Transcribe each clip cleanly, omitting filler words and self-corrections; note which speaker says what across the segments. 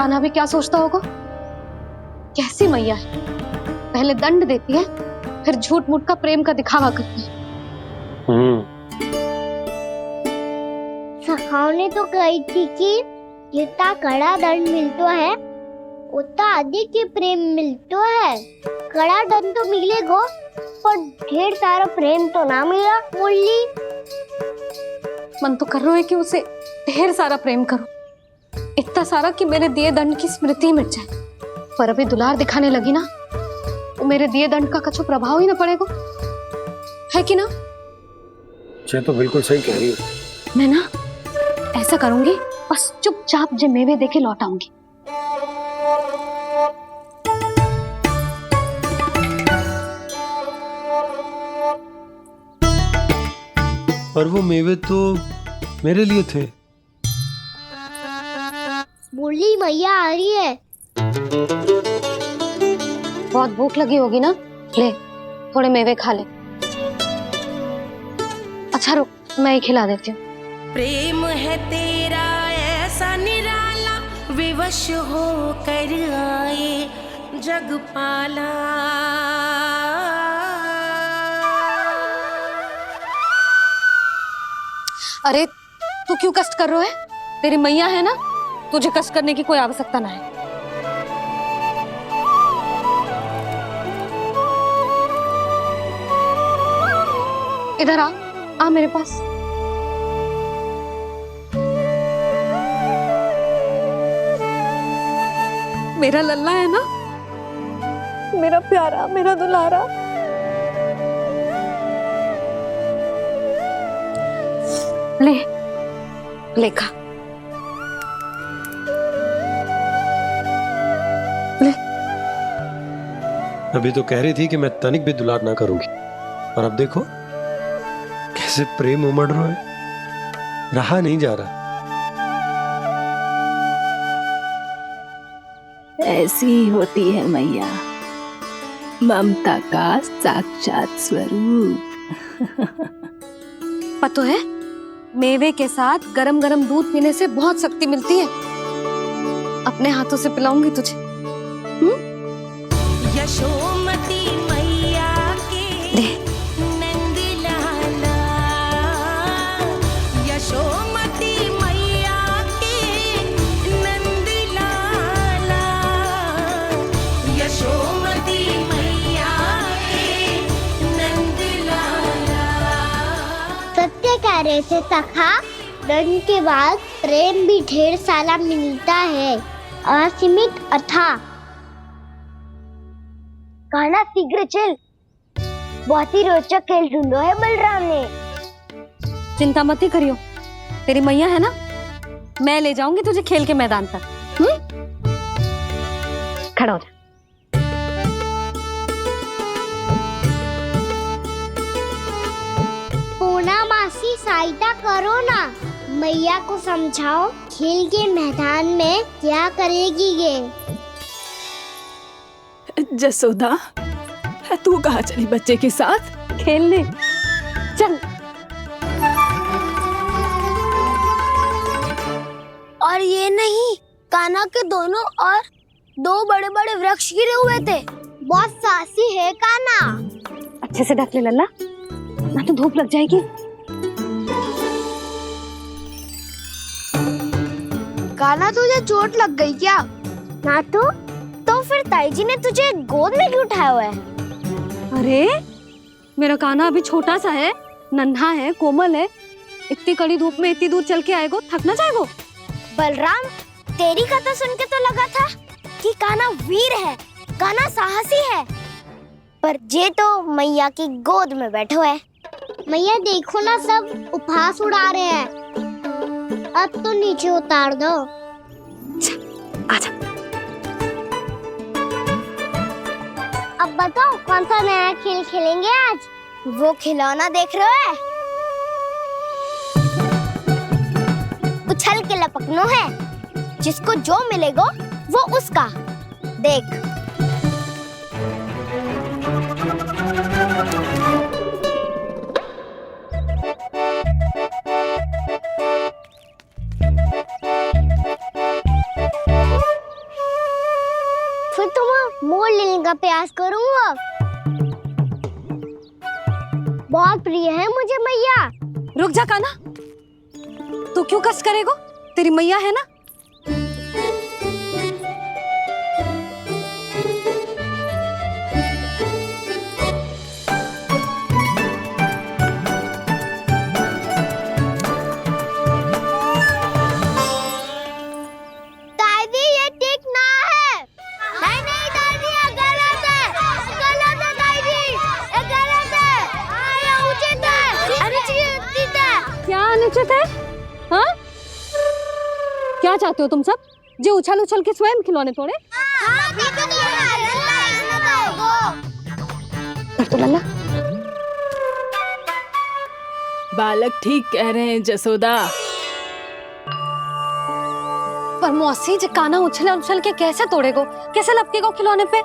Speaker 1: कान्हा भी क्या सोचता होगा? कैसी मैया है, पहले दंड देती है, फिर झूठ मूठ का प्रेम का दिखावा करती है।
Speaker 2: सखाओ ने तो कही थी कि जितना कड़ा दंड मिलता है उतना अधिक ही प्रेम मिलता है। कड़ा दंड तो मिलेगा पर ढेर सारा प्रेम तो ना मिला। मुरली
Speaker 1: मन तो कर रहा है कि उसे ढेर सारा प्रेम करो, इतना सारा कि मेरे दिए दंड की स्मृति मिट जाए। पर अभी दुलार दिखाने लगी ना, वो मेरे दिए दंड का कछु प्रभाव ही ना पड़ेगा, है कि ना?
Speaker 3: ये तो बिल्कुल सही कह रही हो।
Speaker 1: मैं ना ऐसा करूंगी, बस चुपचाप जे मेवे देके लौट आऊंगी।
Speaker 3: पर वो मेवे तो मेरे लिए थे।
Speaker 2: मुरली मैया आ रही है।
Speaker 1: बहुत भूख लगी होगी ना, ले थोड़े मेवे खा ले। अच्छा रुक, मैं ही खिला देती हूँ।
Speaker 4: प्रेम है तेरा ऐसा निराला, विवश हो कर आए जग पाला।
Speaker 1: अरे तू क्यों कष्ट कर रहा है? तेरी मैया है ना, तुझे कष्ट करने की कोई आवश्यकता ना है। इधर आ मेरे पास। मेरा लल्ला है ना, मेरा प्यारा, मेरा दुलारा। ले ले खा, ले।
Speaker 3: अभी तो कह रही थी कि मैं तनिक भी दुलार ना करूंगी, और अब देखो कैसे प्रेम उमड़ रहा है, रहा नहीं जा रहा।
Speaker 5: ऐसी ही होती है मैया, ममता का साक्षात स्वरूप।
Speaker 1: पता है, मेवे के साथ गरम गरम दूध पीने से बहुत शक्ति मिलती है। अपने हाथों से पिलाऊंगी तुझे।
Speaker 4: यशोमती मैया के नंद लाला, यशोमती मैया के नंद लाला, यशोमती मैया के नंद लाला।
Speaker 2: सत्य कह रहे थे सखा, दंड के बाद प्रेम भी ढेर सारा मिलता है, असीमित अथाह। कान्हा शीघ्र चल, बहुत ही रोचक खेल ढूंढो है बलराम ने।
Speaker 1: चिंता मत ही करियो, तेरी मैया है ना, मैं ले जाऊंगी तुझे खेल के मैदान तक। खड़ा हो जा।
Speaker 2: पूना मासी सहायता करो ना, मैया को समझाओ खेल के मैदान में क्या करेगी ये।
Speaker 5: जसोदा, तू कहाँ चली बच्चे के साथ?
Speaker 1: खेलने चल।
Speaker 2: और ये नहीं, कान्हा के दोनों और दो बड़े बड़े वृक्ष गिरे हुए थे। बहुत साहसी है कान्हा।
Speaker 1: अच्छे से ढक ले लल्ला, ना तो धूप लग जाएगी।
Speaker 2: कान्हा तुझे चोट लग गई क्या? ना तो फिर ताई जी ने तुझे गोद में क्यों उठाया हुआ है?
Speaker 1: अरे मेरा कान्हा अभी छोटा सा है, नन्हा है, कोमल है। इतनी कड़ी धूप में इतनी दूर चल के आएगा, थक ना जाएगा?
Speaker 2: बलराम, तेरी कथा सुन के तो लगा था कि कान्हा वीर है, कान्हा साहसी है, पर जे तो मैया की गोद में बैठे हुए। मैया देखो ना, सब उपहास उड़ा रहे हैं। अब तो नीचे उतार दो।
Speaker 1: आजा।
Speaker 2: अब बताओ कौन सा नया खेल खेलेंगे आज? वो खिलौना देख रहे हो? उछल के लपकनो है, जिसको जो मिलेगा वो उसका। देख। लेने का प्रयास करूंगा। बहुत प्रिय है मुझे मैया।
Speaker 1: रुक जा कान्हा, तू क्यों कष्ट करेगो? तेरी मैया है ना।
Speaker 2: दादी ये ठीक ना है। नहीं नहीं दादी ये गलत है। गलत है दादी, ये गलत है। ये उचित है, अनुचित है।
Speaker 1: क्या अनुचित है? हाँ, क्या चाहते हो तुम सब? जो उछल उछल के स्वयं खिलौने तोड़े?
Speaker 2: हाँ, भी तो
Speaker 1: तो लल्ला,
Speaker 5: बालक ठीक कह रहे हैं जसोदा।
Speaker 1: पर मौसी जी कान्हा उछल उछल के कैसे तोड़ेगो? कैसे लपकेगो खिलौने पे?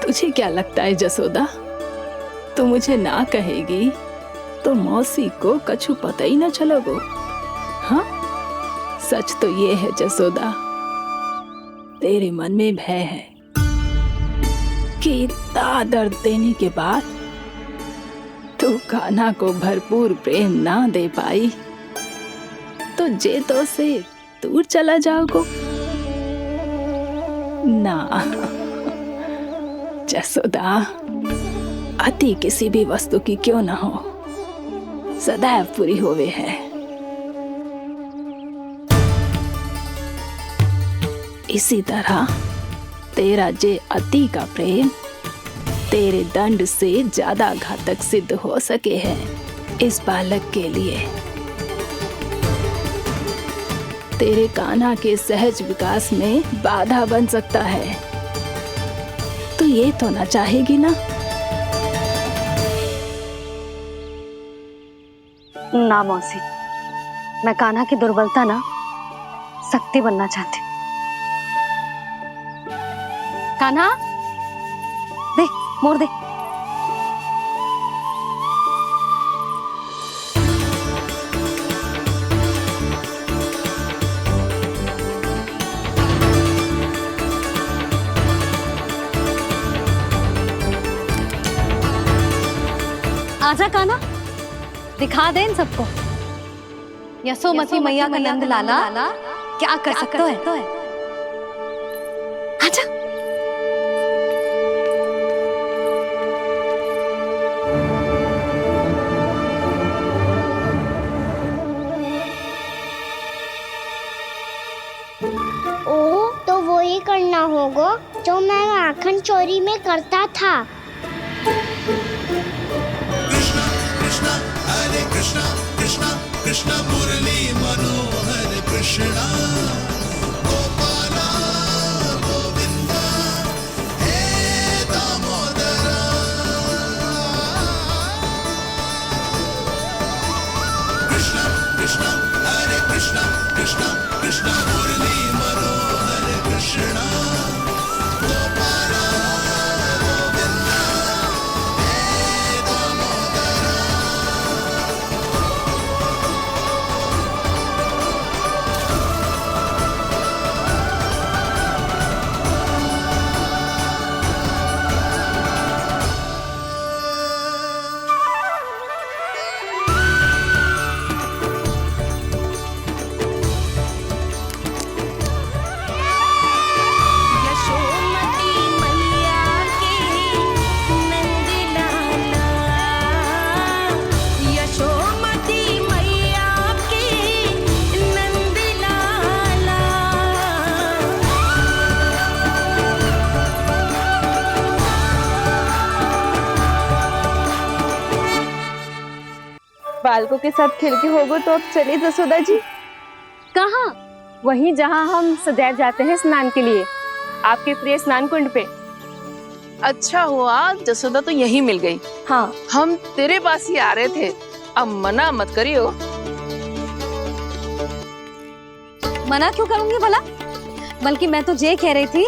Speaker 5: तुझे क्या लगता है जसोदा, तू मुझे ना कहेगी तो मौसी को कछु पता ही ना चलोगो। हाँ, सच तो ये है जसोदा, तेरे मन में भय है कि इतना दर्द देने के बाद तू कान्हा को भरपूर प्रेम ना दे पाई तो जेतो से दूर चला जाओगो ना। जसोदा, अति किसी भी वस्तु की क्यों ना हो, सदैव पूरी होवे है। इसी तरह तेरा जे अति का प्रेम तेरे दंड से ज्यादा घातक सिद्ध हो सके है इस बालक के लिए। तेरे कान्हा के सहज विकास में बाधा बन सकता है। तो ये तो ना चाहेगी ना?
Speaker 1: ना मौसी, मैं कान्हा की दुर्बलता ना शक्ति बनना चाहती हूँ। कान्हा, दे मोड़ दे। आजा कान्हा, दिखा दे इन सबको यशोमती मैया का नंद लाला क्या कर सकता है। आजा।
Speaker 2: ओ, तो वो ही करना होगा जो मैं माखन चोरी में करता था।
Speaker 6: कृष्ण मुरली मनोहर कृष्णा गोपाला गोविंदा हे दामोदरा। कृष्ण कृष्ण हरे कृष्ण कृष्ण कृष्ण मुरली मनोहर कृष्णा गोपाला गोविंदा हे दामोदरा।
Speaker 4: यशोमती मैया के नंद लाला, यशोमती मैया के नंद लाला।
Speaker 7: बालकों के साथ खेल के होगो तो अब चलिए जसोदा जी।
Speaker 1: कहाँ?
Speaker 7: वहीं जहाँ हम सदैव जाते हैं स्नान के लिए, आपके प्रिय स्नान कुंड पे।
Speaker 8: अच्छा हुआ जसोदा तो यहीं मिल गई।
Speaker 7: हाँ,
Speaker 8: हम तेरे पास ही आ रहे थे, अब मना मत करियो।
Speaker 1: मना क्यों करूंगी भला? बल्कि मैं तो ये कह रही थी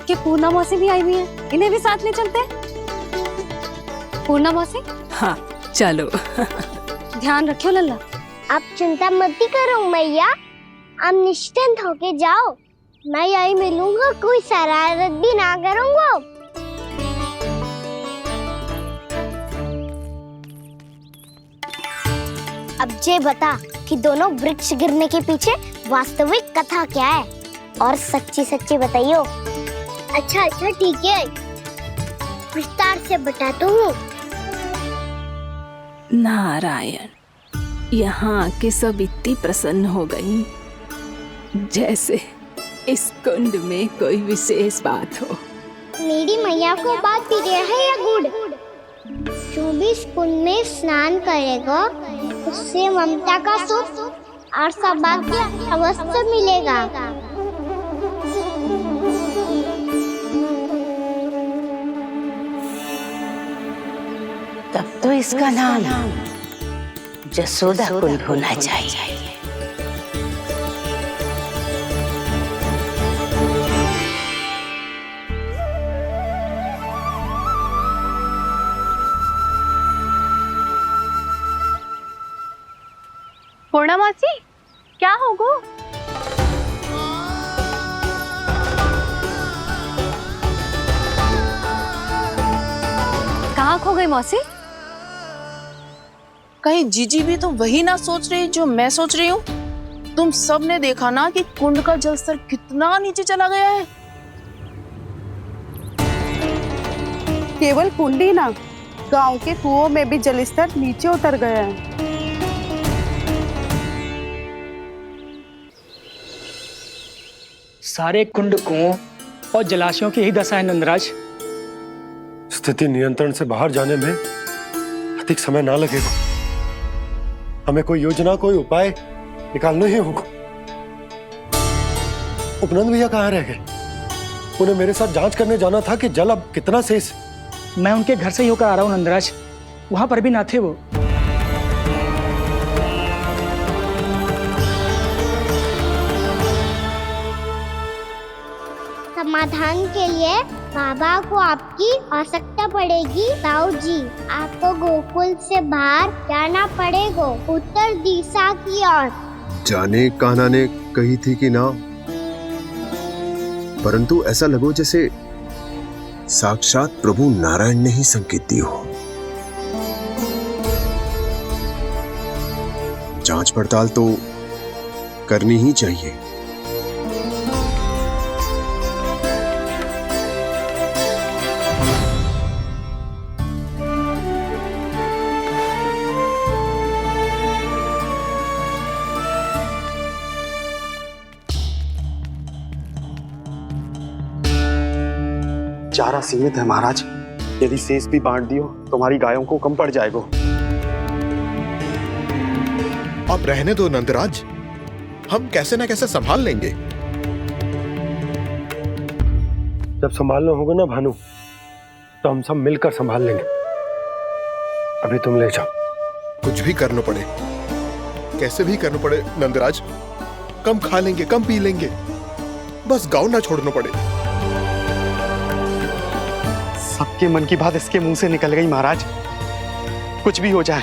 Speaker 1: कि पूर्णा मौसी भी आई हुई है, इन्हें भी साथ ले चलते हैं। पूर्णा मौसी,
Speaker 5: हाँ चलो।
Speaker 1: ध्यान रखियो लल्ला।
Speaker 2: आप चिंता मत करो मैया, आप निश्चिंत होके जाओ। मैं यही मिलूंगा, कोई शरारत भी ना करूंगा। अब ये बता कि दोनों वृक्ष गिरने के पीछे वास्तविक कथा क्या है, और सच्ची सच्ची बताइयो। अच्छा अच्छा ठीक है, विस्तार से बताता हूँ।
Speaker 5: नारायण, यहाँ के सब इतनी प्रसन्न हो गई जैसे इस कुंड में कोई विशेष बात हो।
Speaker 2: मेरी मैया को बात प्रिय है या गुड़? जो भी इस कुंड में स्नान करेगा उससे ममता का सुख और सौभाग्य अवश्य मिलेगा।
Speaker 9: तब तो इसका नाम जसोदा कुंड होना चाहिए।
Speaker 7: पूर्णा मासी, क्या होगो?
Speaker 1: कहाँ खो गई मौसी?
Speaker 8: कहीं जीजी भी तो वही ना सोच रही जो मैं सोच रही हूँ। तुम सब ने देखा ना कि कुंड का जलस्तर कितना नीचे चला गया है।
Speaker 10: केवल कुंड ही ना, गांव के कुओं में भी जलस्तर नीचे उतर गया है।
Speaker 11: सारे कुंड, कुओं और जलाशयों की ही दशा है नंदराज।
Speaker 3: स्थिति नियंत्रण से बाहर जाने में अधिक समय ना लगेगा। हमें कोई योजना, कोई उपाय निकालना ही होगा। उपनंद भैया कहाँ रह गए? उन्हें मेरे साथ जांच करने जाना था कि जल अब कितना शेष।
Speaker 11: मैं उनके घर से ही होकर आ रहा हूँ नंदराज, वहां पर भी ना थे वो।
Speaker 2: समाधान के लिए बाबा को आपकी आवश्यकता पड़ेगी। ताऊ जी, आपको गोकुल से बाहर जाना पड़ेगा, उत्तर दिशा की ओर।
Speaker 12: जाने कान्हा ने कही थी कि ना, परंतु ऐसा लगो जैसे साक्षात प्रभु नारायण ने ही संकेत दी हो। जांच पड़ताल तो करनी ही चाहिए।
Speaker 13: चारा सीमित है महाराज, यदि शेष भी बांट दियो तो हमारी गायों को कम पड़ जाएगा।
Speaker 12: अब रहने दो नंदराज, हम कैसे न कैसे संभाल लेंगे।
Speaker 3: जब संभालना होगा ना भानु, तो हम सब मिलकर संभाल लेंगे। अभी तुम ले जाओ।
Speaker 12: कुछ भी करना पड़े, कैसे भी करना पड़े नंदराज, कम खा लेंगे, कम पी लेंगे, बस गाँव ना छोड़ना पड़े।
Speaker 13: सबके मन की बात इसके मुंह से निकल गई महाराज। कुछ भी हो जाए,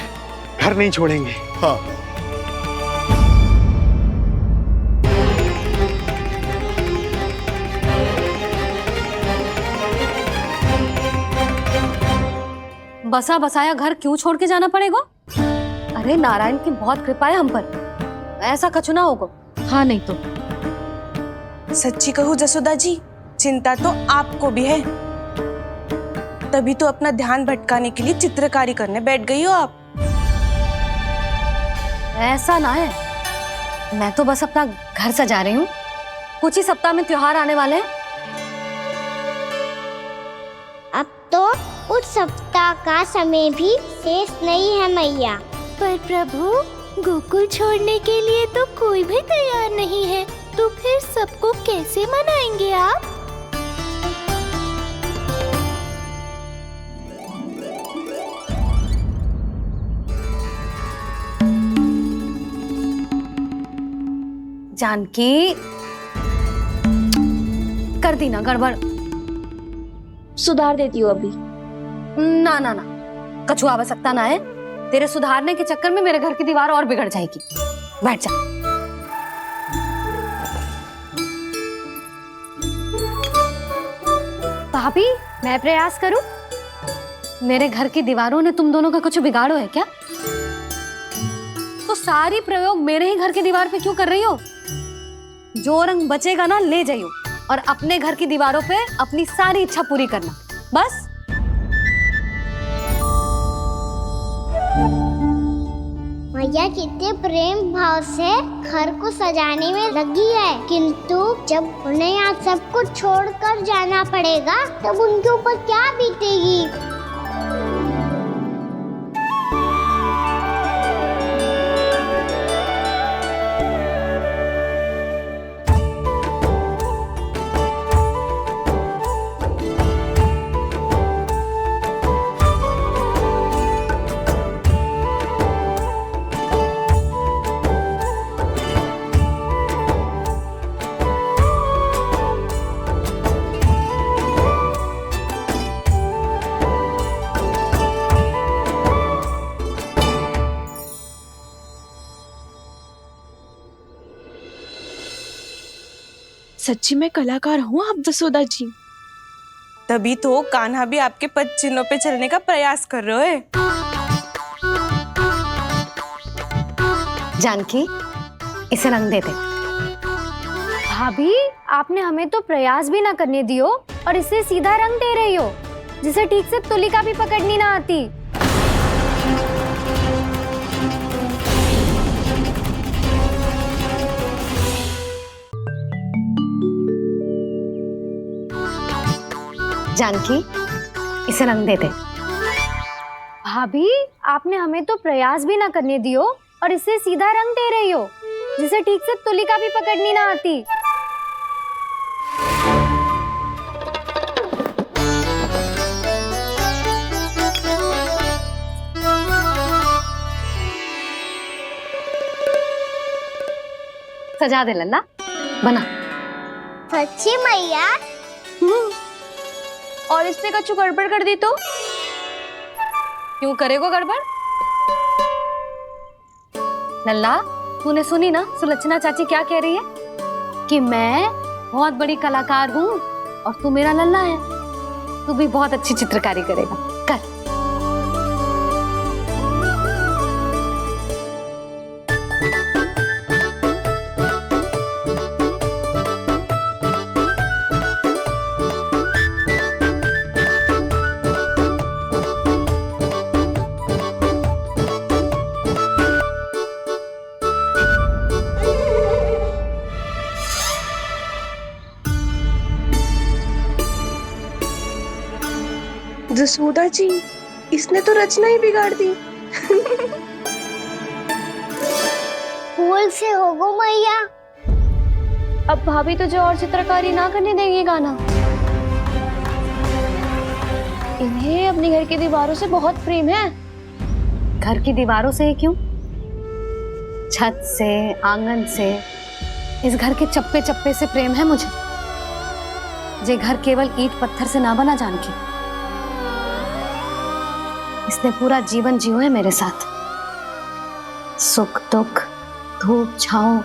Speaker 13: घर नहीं छोड़ेंगे।
Speaker 12: हाँ,
Speaker 1: बसा बसाया घर क्यों छोड़ के जाना पड़ेगा? अरे नारायण की बहुत कृपा है हम पर, ऐसा कछु ना होगा। हाँ नहीं तो
Speaker 14: सच्ची कहूँ जसोदा जी, चिंता तो आपको भी है, तभी तो अपना ध्यान भटकाने के लिए चित्रकारी करने बैठ गई हो आप।
Speaker 1: ऐसा ना है, मैं तो बस अपना घर सजा रही हूँ। कुछ ही सप्ताह में त्योहार आने वाले हैं।
Speaker 2: अब तो उस सप्ताह का समय भी शेष नहीं है मैया।
Speaker 15: पर प्रभु, गोकुल छोड़ने के लिए तो कोई भी तैयार नहीं है, तो फिर सबको कैसे मनाएंगे आप?
Speaker 1: जानकी, कर दी ना गड़बड़।
Speaker 15: सुधार देती हूँ अभी।
Speaker 1: ना ना ना, कछु आवश्यकता ना है। तेरे सुधारने के चक्कर में मेरे घर की दीवार और बिगड़ जाएगी। बैठ जा। भाभी मैं प्रयास करूं? मेरे घर की दीवारों ने तुम दोनों का कुछ बिगाड़ो है क्या? तो सारी प्रयोग मेरे ही घर की दीवार पे क्यों कर रही हो? जो रंग बचेगा ना ले जाइयो और अपने घर की दीवारों पे अपनी सारी इच्छा पूरी करना, बस।
Speaker 2: मैया कितने प्रेम भाव से घर को सजाने में लगी है, किंतु जब उन्हें यहाँ सब कुछ छोड़कर जाना पड़ेगा तब उनके ऊपर क्या बीतेगी?
Speaker 14: सच्ची में कलाकार हूँ आप जसोदा जी। तभी तो कान्हा भी आपके पद चिन्हों पे चलने का प्रयास कर रहे हैं।
Speaker 1: जानकी, इसे रंग दे दे।
Speaker 15: भाभी आपने हमें तो प्रयास भी ना करने दियो और इसे सीधा रंग दे रही हो, जिसे ठीक से तुलिका भी पकड़नी ना आती।
Speaker 1: जानकी, इसे रंग दे दे।
Speaker 15: भाभी आपने हमें तो प्रयास भी ना करने दियो और इसे सीधा रंग दे रही हो, जिसे ठीक से तुलिका भी पकड़नी ना आती।
Speaker 1: सजा दे लल्ला, बना।
Speaker 2: सच्ची मैया?
Speaker 14: और इसने कछु गड़बड़ कर दी तो?
Speaker 1: क्यों करेगो गड़बड़? लल्ला, तूने सुनी ना सुलक्षणा चाची क्या कह रही है? कि मैं बहुत बड़ी कलाकार हूँ और तू मेरा लल्ला है, तू भी बहुत अच्छी चित्रकारी करेगा, कर।
Speaker 14: जसोदा जी, इसने तो रचना ही बिगाड़ दी।
Speaker 2: फूल से होगो मैया।
Speaker 15: अब भाभी तुझे और चित्रकारी ना करने देंगी गाना। इन्हें अपने घर की दीवारों से बहुत प्रेम है।
Speaker 1: घर की दीवारों से ही क्यों? छत से, आंगन से, इस घर के चप्पे चप्पे से प्रेम है मुझे। ये घर केवल ईंट पत्थर से ना बना जानकी, इसने पूरा जीवन जियो है मेरे साथ। सुख दुख, धूप छांव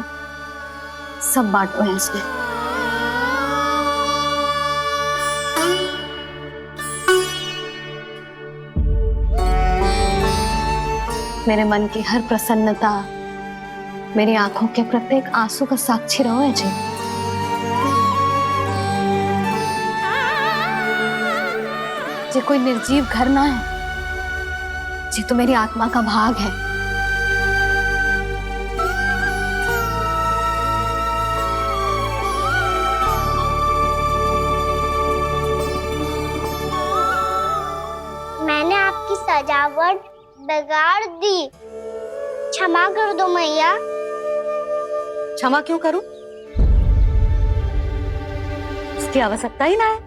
Speaker 1: सब बांटो है इसने। मेरे मन की हर प्रसन्नता, मेरी आंखों के प्रत्येक आंसू का साक्षी रहो है जी। ये कोई निर्जीव घर ना है, ये तो मेरी आत्मा का भाग है।
Speaker 2: मैंने आपकी सजावट बिगाड़ दी, क्षमा कर दो मैया।
Speaker 1: क्षमा क्यों करूं? इसकी आवश्यकता ही ना है।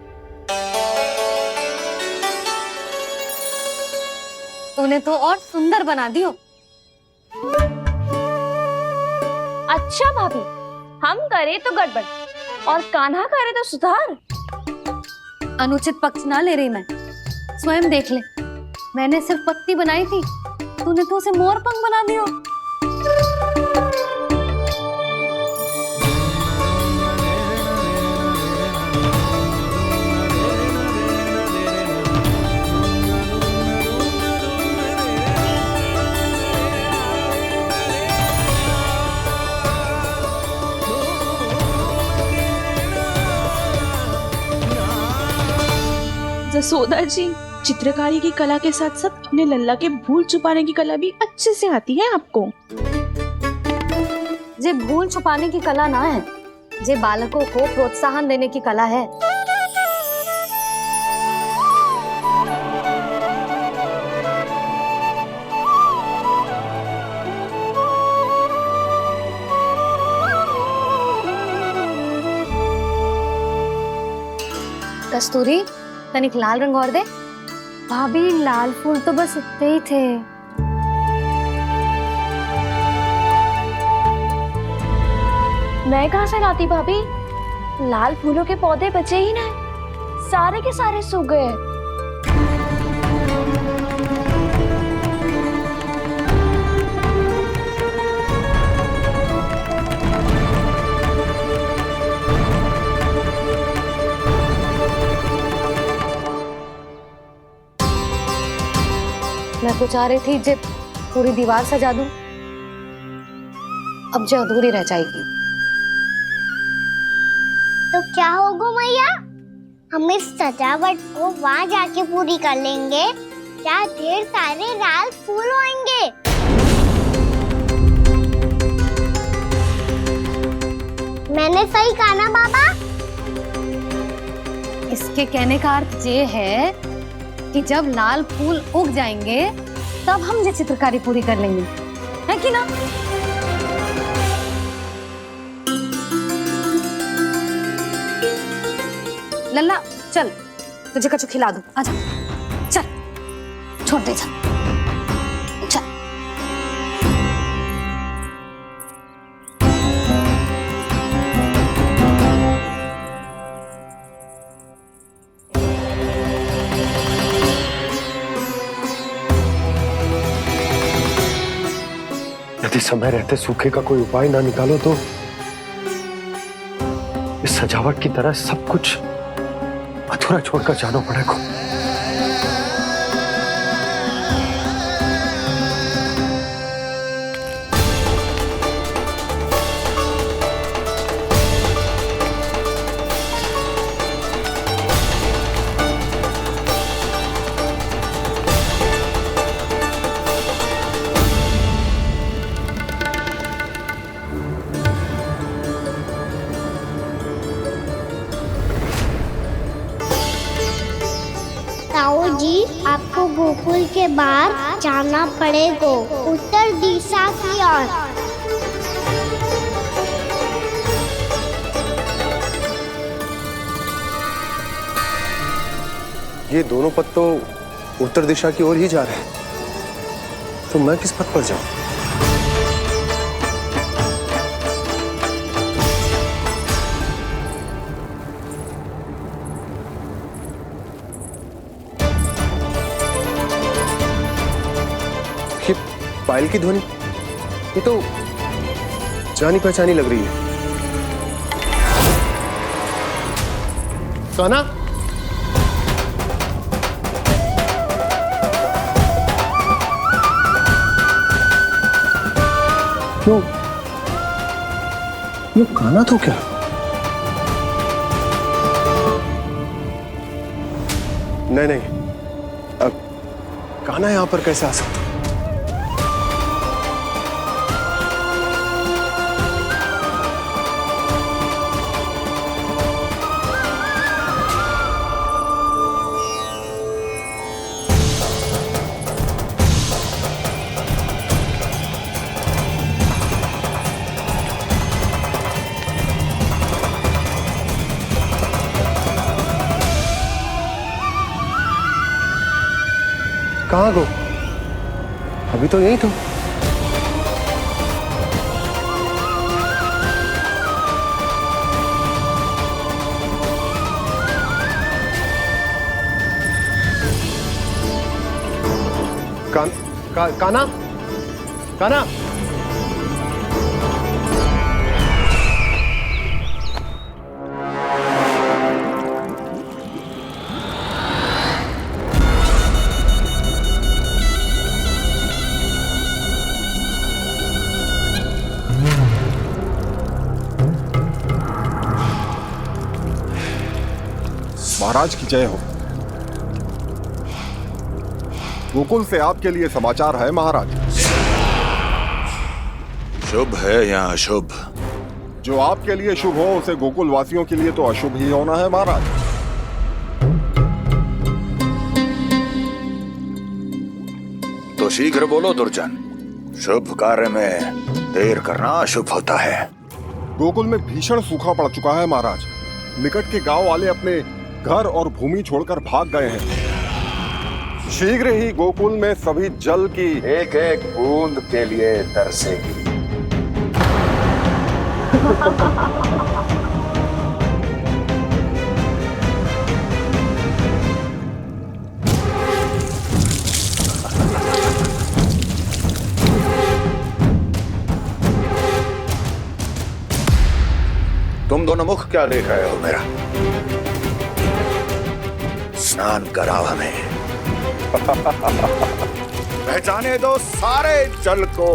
Speaker 1: तूने तो और सुंदर बना दियो।
Speaker 15: अच्छा भाभी, हम करे तो गड़बड़ और कान्हा करे तो सुधार।
Speaker 1: अनुचित पक्ष ना ले रही मैं, स्वयं देख ले। मैंने सिर्फ पत्ती बनाई थी, तूने तो उसे मोर पंख बना दियो।
Speaker 8: जसोदा जी, चित्रकारी की कला के साथ साथ अपने लल्ला के भूल छुपाने की कला भी अच्छे से आती है आपको।
Speaker 15: जे भूल छुपाने की कला ना है, जे बालकों को प्रोत्साहन देने की कला है। कस्तूरी, तनिक लाल रंग और दे। भाभी, लाल फूल तो बस इतने ही थे।
Speaker 2: मैं कहाँ से लाती भाभी? लाल फूलों के पौधे बचे ही ना, सारे के सारे सूख गए।
Speaker 15: मैं तो चाह रही थी जे पूरी दीवार सजा दूं, अब जो अधूरी रह जाएगी।
Speaker 2: तो क्या होगा मैया? हम इस सजावट को वहाँ जाके पूरी कर लेंगे, जहाँ ढेर सारे लाल फूल होंगे। मैंने सही कहा ना बाबा?
Speaker 15: इसके कहने का अर्थ ये है कि जब लाल फूल उग जाएंगे तब हम ये चित्रकारी पूरी कर लेंगे, है कि ना? लल्ला चल, तुझे कछु खिला दूं, आजा, चल, छोड़ दे, चल, चल।
Speaker 3: यदि समय रहते सूखे का कोई उपाय ना निकालो तो इस सजावट की तरह सब कुछ अधूरा छोड़कर जाना पड़ेगा।
Speaker 2: ताऊ जी, आपको गोकुल के बाहर जाना पड़ेगा, उत्तर दिशा की ओर।
Speaker 12: ये दोनों पथ तो उत्तर दिशा की ओर ही जा रहे हैं, तो मैं किस पथ पर जाऊं? पायल की ध्वनि, ये तो जानी पहचानी लग रही है। कान्हा, क्यों? ये कान्हा तो क्या? नहीं नहीं, अब कान्हा यहां पर कैसे आ सकता? कहाँ गो? अभी तो यही तो। कान्हा, कान्हा,
Speaker 16: महाराज की जय हो।
Speaker 12: गोकुल से आपके लिए समाचार है महाराज।
Speaker 16: शुभ है या अशुभ?
Speaker 12: जो आपके लिए शुभ हो उसे गोकुल वासियों के लिए तो अशुभ ही होना है महाराज।
Speaker 16: तो शीघ्र बोलो दुर्जन, शुभ कार्य में देर करना अशुभ होता है।
Speaker 12: गोकुल में भीषण सूखा पड़ चुका है महाराज। निकट के गांव वाले अपने घर और भूमि छोड़कर भाग गए हैं। शीघ्र ही गोकुल में सभी जल की
Speaker 16: एक एक बूंद के लिए तरसेगी। तुम दोनों मुख क्या देख रहे हो मेरा? स्नान कराओ हमें। पहचाने दो सारे जल को।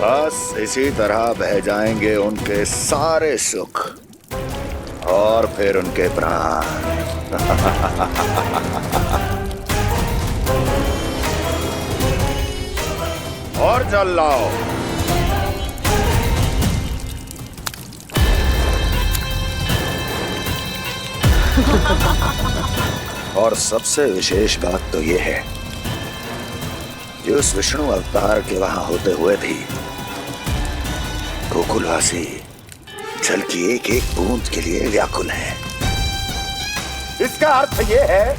Speaker 16: बस इसी तरह बह जाएंगे उनके सारे सुख और फिर उनके प्राण। और जल लाओ। और सबसे विशेष बात तो ये है कि उस विष्णु अवतार के वहां होते हुए भी गोकुलवासी जल की एक एक बूंद के लिए व्याकुल हैं। इसका अर्थ ये है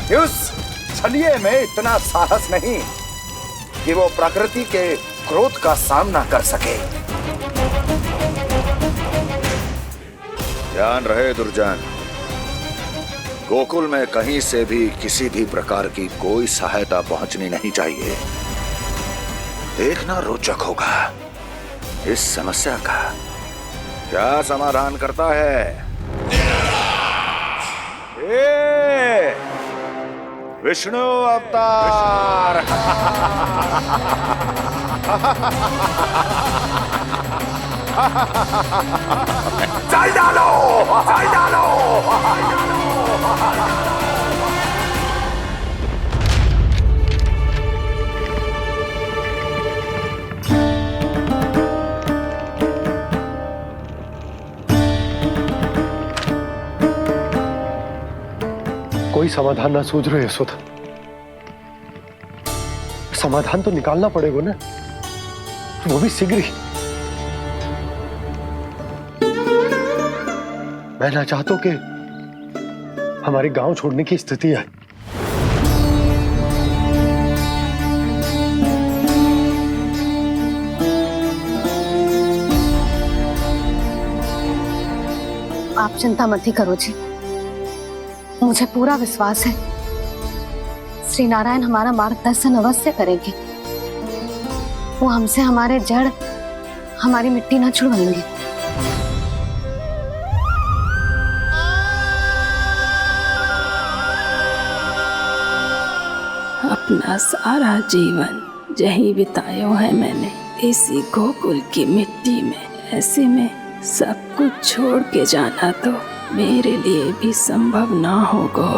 Speaker 16: कि उस छलिए में इतना साहस नहीं कि वो प्रकृति के क्रोध का सामना कर सके। ध्यान रहे दुर्जन, गोकुल में कहीं से भी किसी भी प्रकार की कोई सहायता पहुंचनी नहीं चाहिए। देखना रोचक होगा इस समस्या का क्या समाधान करता है। विष्णु अवतार। जल डालो, जल डालो।
Speaker 3: कोई समाधान ना सूझ रहे यशोदा। समाधान तो निकालना पड़ेगा ना, वो भी शीघ्र ही। मैं ना चाहता कि हमारे गांव छोड़ने की स्थिति आए।
Speaker 1: आप चिंता मत ही करो जी, मुझे पूरा विश्वास है श्री नारायण हमारा मार्गदर्शन अवश्य करेंगे। वो हमसे हमारे जड़, हमारी मिट्टी ना छुड़वाएंगे।
Speaker 5: अपना सारा जीवन यही बिताया है मैंने, इसी गोकुल की मिट्टी में। ऐसे में सब कुछ छोड़ के जाना तो मेरे लिए भी संभव ना होगा।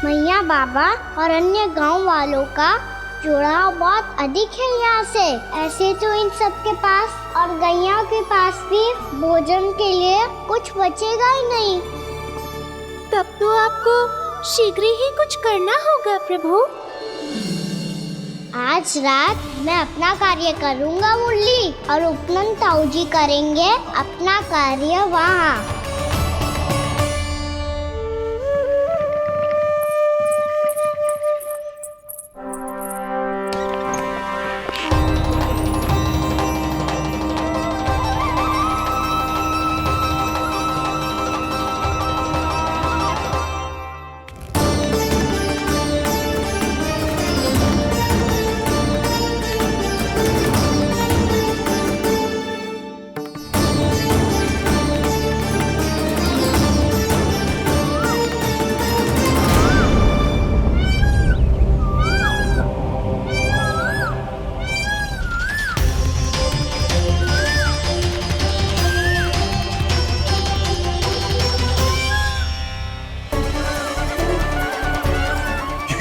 Speaker 2: मैया, बाबा और अन्य गांव वालों का जुड़ाव बहुत अधिक है यहाँ से। ऐसे तो इन सब के पास और गैया के पास भी भोजन के लिए कुछ बचेगा ही नहीं।
Speaker 17: तब तो आपको शीघ्र ही कुछ करना होगा प्रभु।
Speaker 2: आज रात मैं अपना कार्य करूँगा मुरली, और उपनंद ताऊ जी करेंगे अपना कार्य वहाँ।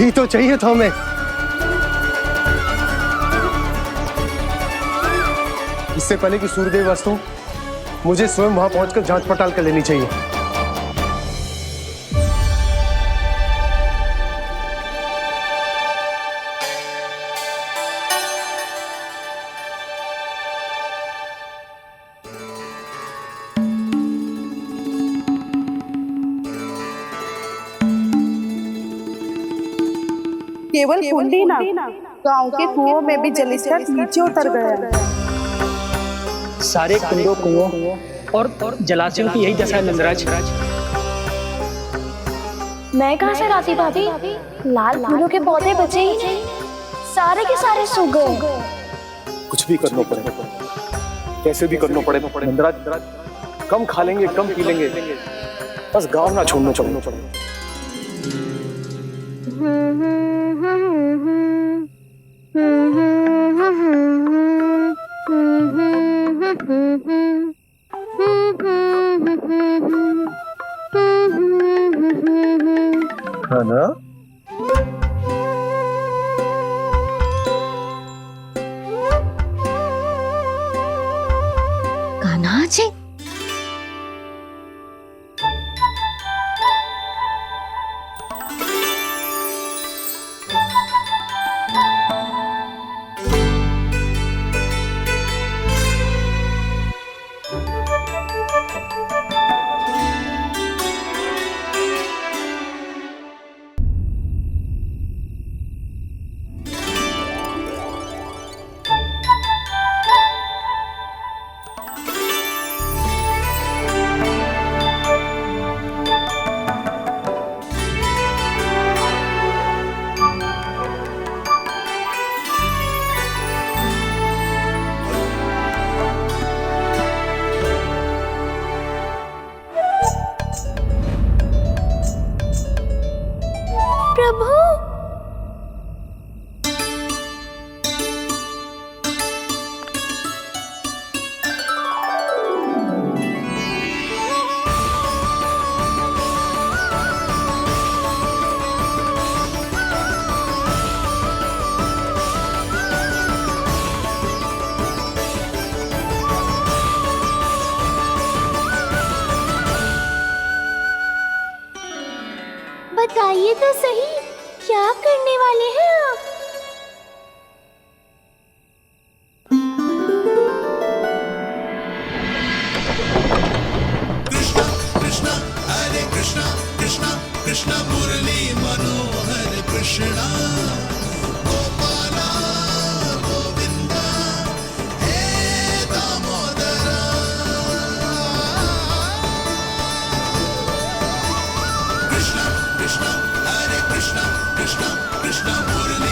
Speaker 3: यही तो चाहिए था हमें। इससे पहले कि सूर्यदेव अस्तु, मुझे स्वयं वहां पहुंचकर जांच पड़ताल कर लेनी चाहिए।
Speaker 10: केवल कुंडी ना, गांव के कुओं में भी जलस्तर नीचे उतर गया है।
Speaker 11: सारे कुंडों, कुओं और जलाशयों की यही दशा है नंदराज।
Speaker 17: मैं कहाँ से लाती भाभी? लाल फूलों के पौधे बचे ही नहीं, सारे के सारे सूख गए।
Speaker 13: कुछ भी करना पड़े, कैसे भी करना पड़े नंदराज। कम खा लेंगे, कम पी लेंगे, बस गांव ना छोड़ना पड़े।
Speaker 3: है ना?
Speaker 1: कान्हा जी,
Speaker 17: प्रभु, बताइए तो सही, क्या करने वाले हैं आप?
Speaker 6: कृष्णा कृष्णा हरे कृष्णा कृष्णा कृष्णा मुरली मनोहर कृष्णा गोपाला गोविंदा हे दामोदरा। कृष्णा कृष्णा हरे कृष्णा कृष्णा कृष्णा मुरली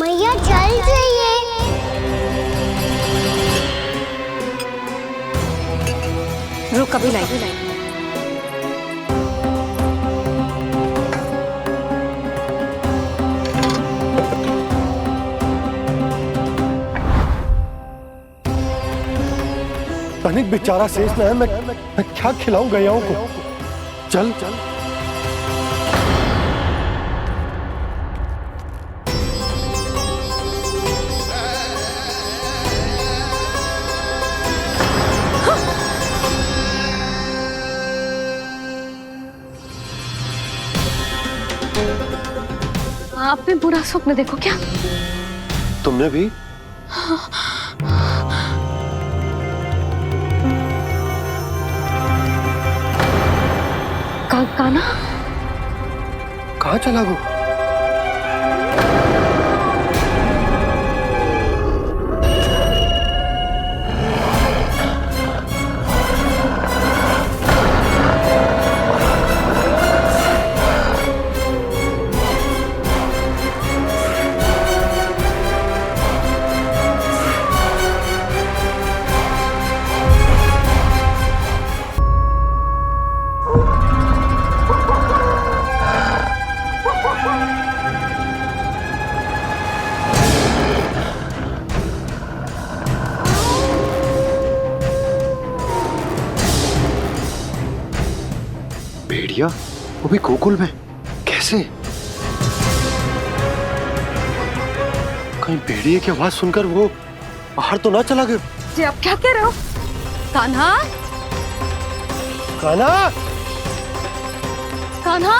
Speaker 2: मैया जल जाइए।
Speaker 1: रुक अभी लाई।
Speaker 3: तनिक बेचारा शेष न है, मैं क्या खिलाऊं गैयाओं को। चल चल।
Speaker 1: आपने बुरा स्वप्न देखो क्या?
Speaker 3: तुमने भी?
Speaker 1: काना
Speaker 3: कहाँ चला वो? भेड़िया वो भी गोकुल में कैसे? कहीं भेड़िए की आवाज सुनकर वो बाहर तो ना चला गया?
Speaker 1: जी आप क्या कह रहे हो? कान्हा,
Speaker 3: कान्हा,
Speaker 1: कान्हा,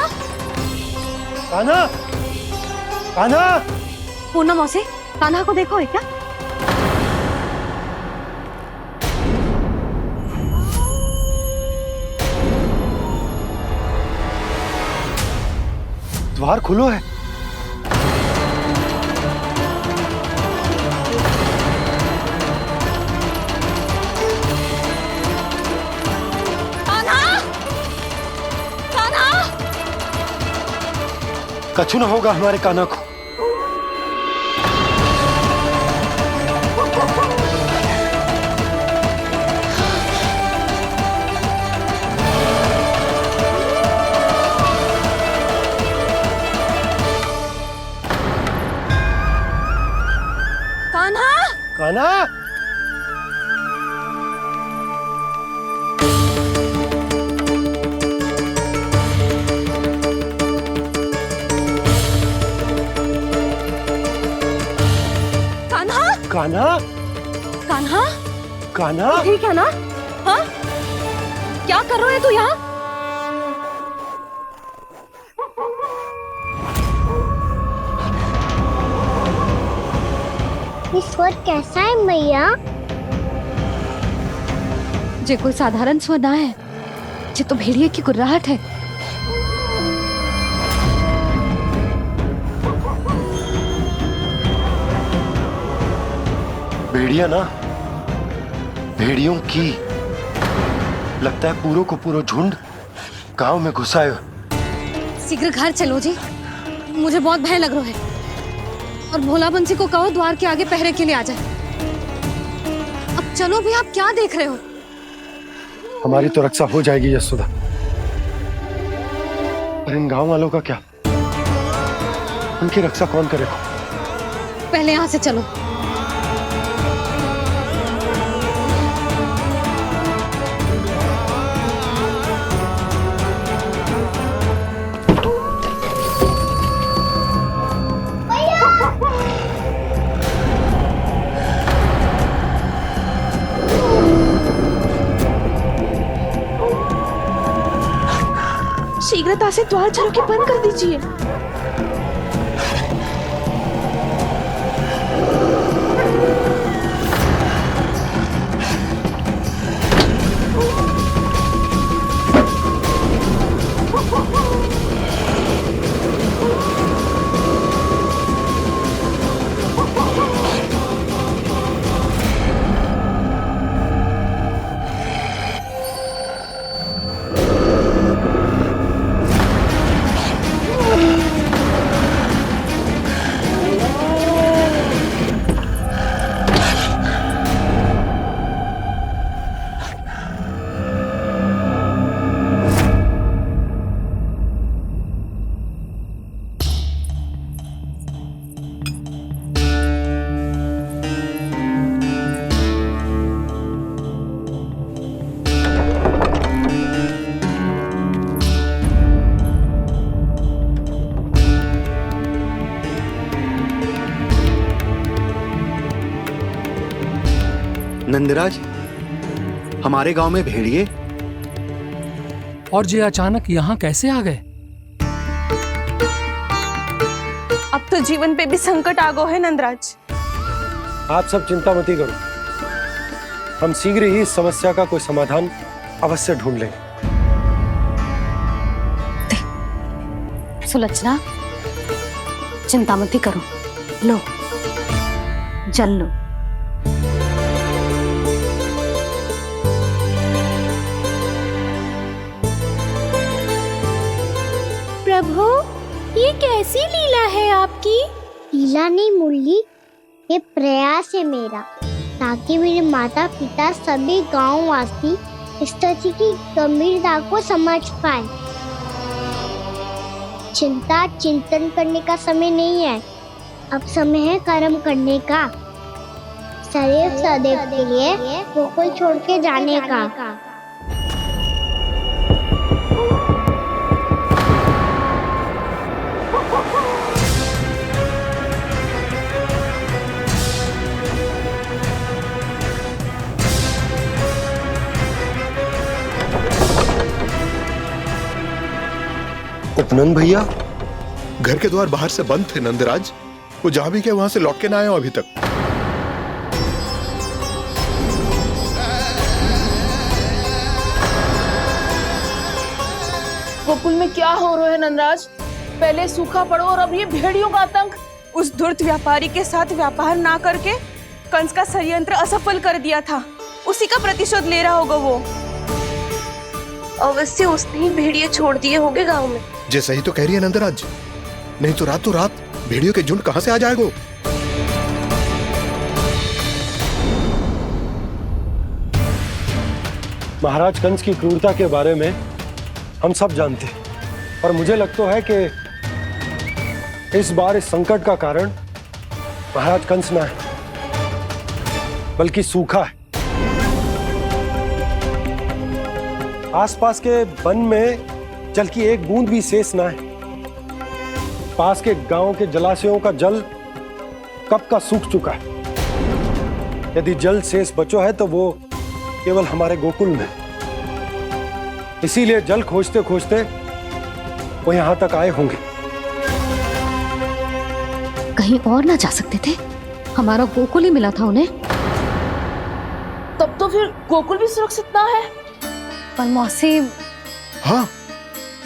Speaker 3: कान्हा, कान्हा।
Speaker 1: पूनम मौसी, कान्हा को देखो है क्या?
Speaker 3: द्वार खुलो है।
Speaker 1: कान्हा, कान्हा,
Speaker 3: कछु ना होगा हमारे कान्हा को। कान्हा,
Speaker 1: कान्हा,
Speaker 3: कान्हा,
Speaker 1: कान्हा,
Speaker 3: कान्हा।
Speaker 1: ठीक है ना? हाँ? क्या कर रहे हो तू यहाँ?
Speaker 2: स्वर कैसा है मैया?
Speaker 1: जे कोई साधारण स्वर ना है, जे तो भेड़िए की गुर्राहट है।
Speaker 3: भेड़िया ना, भेड़ियों की लगता है पूरों को पूरा झुंड गांव में घुसाए।
Speaker 1: शीघ्र घर चलो जी, मुझे बहुत भय लग रहा है। और भोला बंसी को कहो द्वार के आगे पहरे के लिए आ जाए। अब चलो भी, आप क्या देख रहे हो?
Speaker 3: हमारी तो रक्षा हो जाएगी यशोदा, पर इन गांव वालों का क्या? उनकी रक्षा कौन करेगा?
Speaker 1: पहले यहाँ से चलो।
Speaker 8: शीघ्रता से द्वार चलो के बंद कर दीजिए।
Speaker 18: नंदराज, हमारे गांव में भेड़िए
Speaker 19: और ये अचानक यहाँ कैसे आ गए?
Speaker 14: अब तो जीवन पे भी संकट आ गो है नंदराज।
Speaker 3: आप सब चिंता मत करो, हम शीघ्र ही इस समस्या का कोई समाधान अवश्य ढूंढ लेंगे।
Speaker 1: सुलक्षणा, चिंता मत करो, लो जल लो।
Speaker 17: प्रभु, ये कैसी लीला है आपकी?
Speaker 2: लीला नहीं मुरली, ये प्रयास है मेरा, ताकि मेरे माता पिता सभी गांव वासी स्थिति की गंभीरता को समझ पाए। चिंता चिंतन करने का समय नहीं है, अब समय है कर्म करने का, सदैव सदैव के लिए गोकुल छोड़ के जाने का।
Speaker 3: उपनंद भैया,
Speaker 12: घर के द्वार बाहर से बंद थे नंदराज, वो जहां भी गए वहां से लौट के ना आए हो अभी तक।
Speaker 8: गोकुल में क्या हो रहा है नंदराज? पहले सूखा पड़ो और अब ये भेड़ियों का आतंक।
Speaker 14: उस धूर्त व्यापारी के साथ व्यापार ना करके कंस का षड्यंत्र असफल कर दिया था, उसी का प्रतिशोध ले रहा होगा वो। अवश्य उसने ही भेड़िए छोड़ दिए होंगे गांव में।
Speaker 12: जे सही तो कह रही है नंदराज, नहीं तो रात भेड़ियों के झुंड कहां से आ जाएगा?
Speaker 3: महाराज कंस की क्रूरता के बारे में हम सब जानते हैं, और मुझे लगता है कि इस बार इस संकट का कारण महाराज कंस ना है, बल्कि सूखा है। आसपास के वन में जल की एक बूंद भी शेष ना है। पास के गांव के जलाशयों का जल कब का सूख चुका है। यदि जल शेष बचो है तो वो केवल हमारे गोकुल में। इसीलिए जल खोजते खोजते वो यहां तक आए होंगे।
Speaker 1: कहीं और ना जा सकते थे? हमारा गोकुल ही मिला था उन्हें।
Speaker 8: तब तो फिर गोकुल भी सुरक्षित ना है।
Speaker 1: पर मौसी,
Speaker 12: हाँ,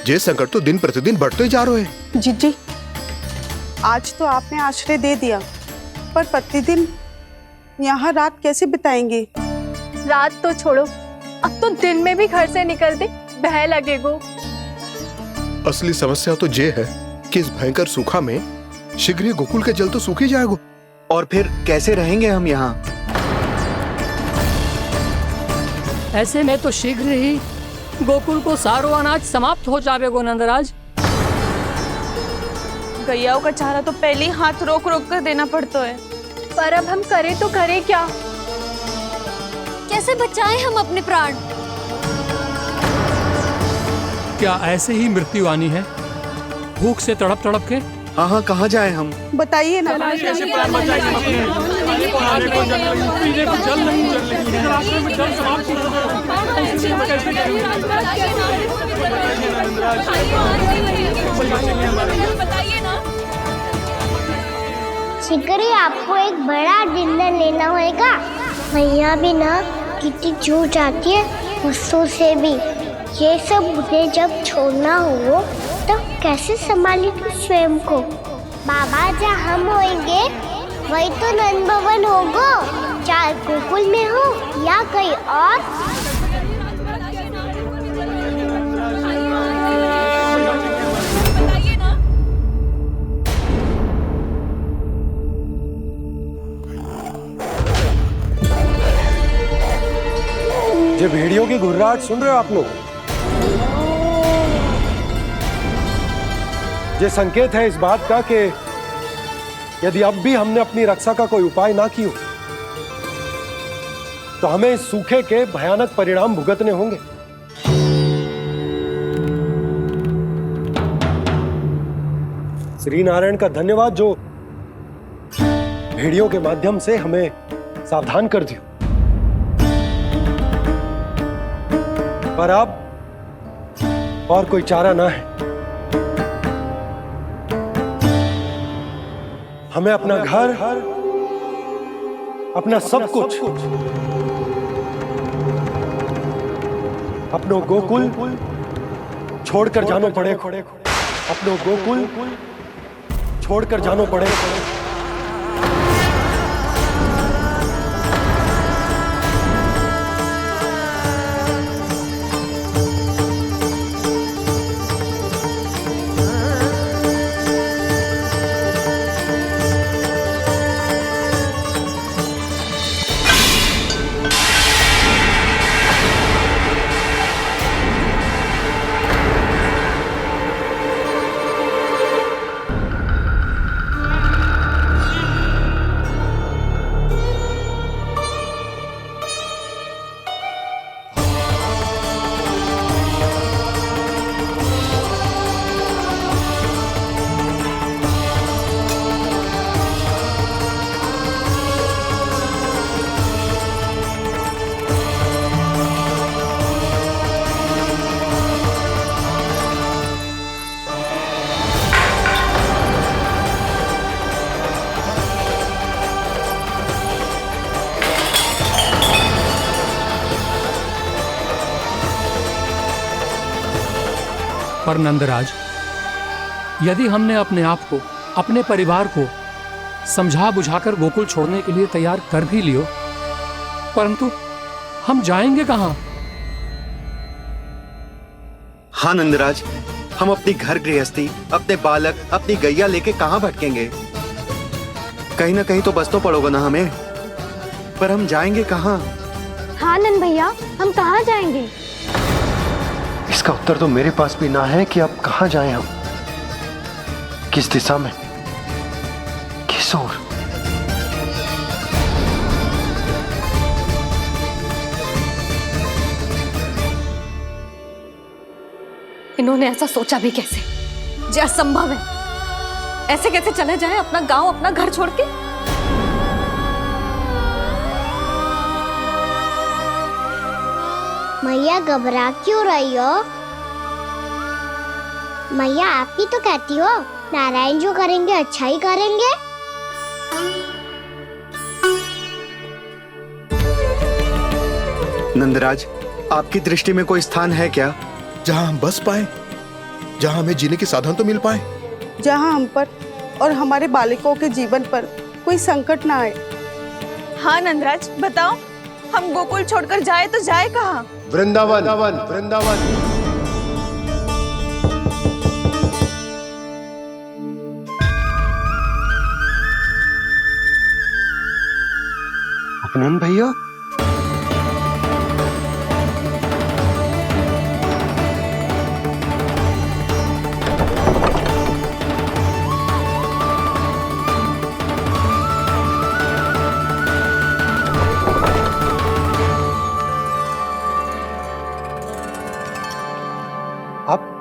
Speaker 12: ये संकट तो दिन प्रतिदिन बढ़ते ही जा रहे हैं।
Speaker 10: जीजी, आज तो आपने आश्रय दे दिया, पर प्रतिदिन यहाँ रात कैसे बिताएंगे?
Speaker 15: रात तो छोड़ो, अब तो दिन में भी घर से निकलते भय लगेगो।
Speaker 12: असली समस्या तो ये है कि इस भयंकर सूखा में शीघ्र ही गोकुल के जल तो सूख ही जाएगा।
Speaker 18: और फिर कैसे रहेंगे हम यहाँ?
Speaker 11: ऐसे में तो शीघ्र ही गोकुल को सारो अनाज समाप्त हो जाएगो नंदराज।
Speaker 14: गैयाओं का चारा तो पहले ही हाथ रोक रोक कर देना पड़ता है।
Speaker 15: पर अब हम करें तो करें क्या?
Speaker 1: कैसे बचाएं हम अपने प्राण?
Speaker 19: क्या ऐसे ही मृत्यु आनी है, भूख से तड़प तड़प के?
Speaker 18: हाँ, कहाँ जाए हम?
Speaker 10: बताइए ना।
Speaker 2: शीघ्र ही आपको एक बड़ा डिनर लेना होगा। मैया भी ना कितनी जूझ जाती है गुस्सों से भी। ये सब मुझे जब छोड़ना हो तो कैसे संभालेगी स्वयं को? बाबा जहाँ हम होंगे वही तो नंद भवन होगा, चाहे गोकुल में हो या कहीं और।
Speaker 3: ये भेड़ियों की घुर्राहट सुन रहे हो आप लोग? ये संकेत है इस बात का कि यदि अब भी हमने अपनी रक्षा का कोई उपाय ना किया तो हमें इस सूखे के भयानक परिणाम भुगतने होंगे। श्री नारायण का धन्यवाद जो भेड़ियों के माध्यम से हमें सावधान कर दिया। पर अब और कोई चारा ना है। हमें अपना घर, अपना सब कुछ, अपनों गोकुल छोड़कर जानो पड़े। अपनों गोकुल छोड़कर जानो पड़े।
Speaker 19: पर नंदराज, यदि हमने अपने आप को, अपने परिवार को समझा बुझाकर गोकुल छोड़ने के लिए तैयार कर भी लियो, परंतु हम जाएंगे कहां?
Speaker 18: हाँ नंदराज, हम अपनी घर गृहस्थी, अपने बालक, अपनी गैया लेके कहां भटकेंगे? कहीं ना कहीं तो बस तो पड़ोगे ना हमें, पर हम जाएंगे कहां?
Speaker 15: हाँ नंद भैया, हम कहाँ जाएंगे?
Speaker 3: इसका उत्तर तो मेरे पास भी ना है कि अब कहां जाएं हम, किस दिशा में, किस ओर।
Speaker 1: इन्होंने ऐसा सोचा भी कैसे? जो असंभव है। ऐसे कैसे चले जाएं अपना गांव, अपना घर छोड़ के?
Speaker 2: मैया घबरा क्यों रही हो? मैया आप ही तो कहती हो नारायण जो करेंगे अच्छा ही करेंगे।
Speaker 18: नंदराज, आपकी दृष्टि में कोई स्थान है क्या
Speaker 20: जहां हम बस पाए, जहां हमें जीने के साधन तो मिल पाए,
Speaker 10: जहाँ हम पर और हमारे बालकों के जीवन पर कोई संकट ना आए?
Speaker 14: हाँ नंदराज, बताओ, हम गोकुल छोड़कर जाए तो जाए कहाँ?
Speaker 3: वृंदावन। वृंदावन।
Speaker 18: उपनंद भैया,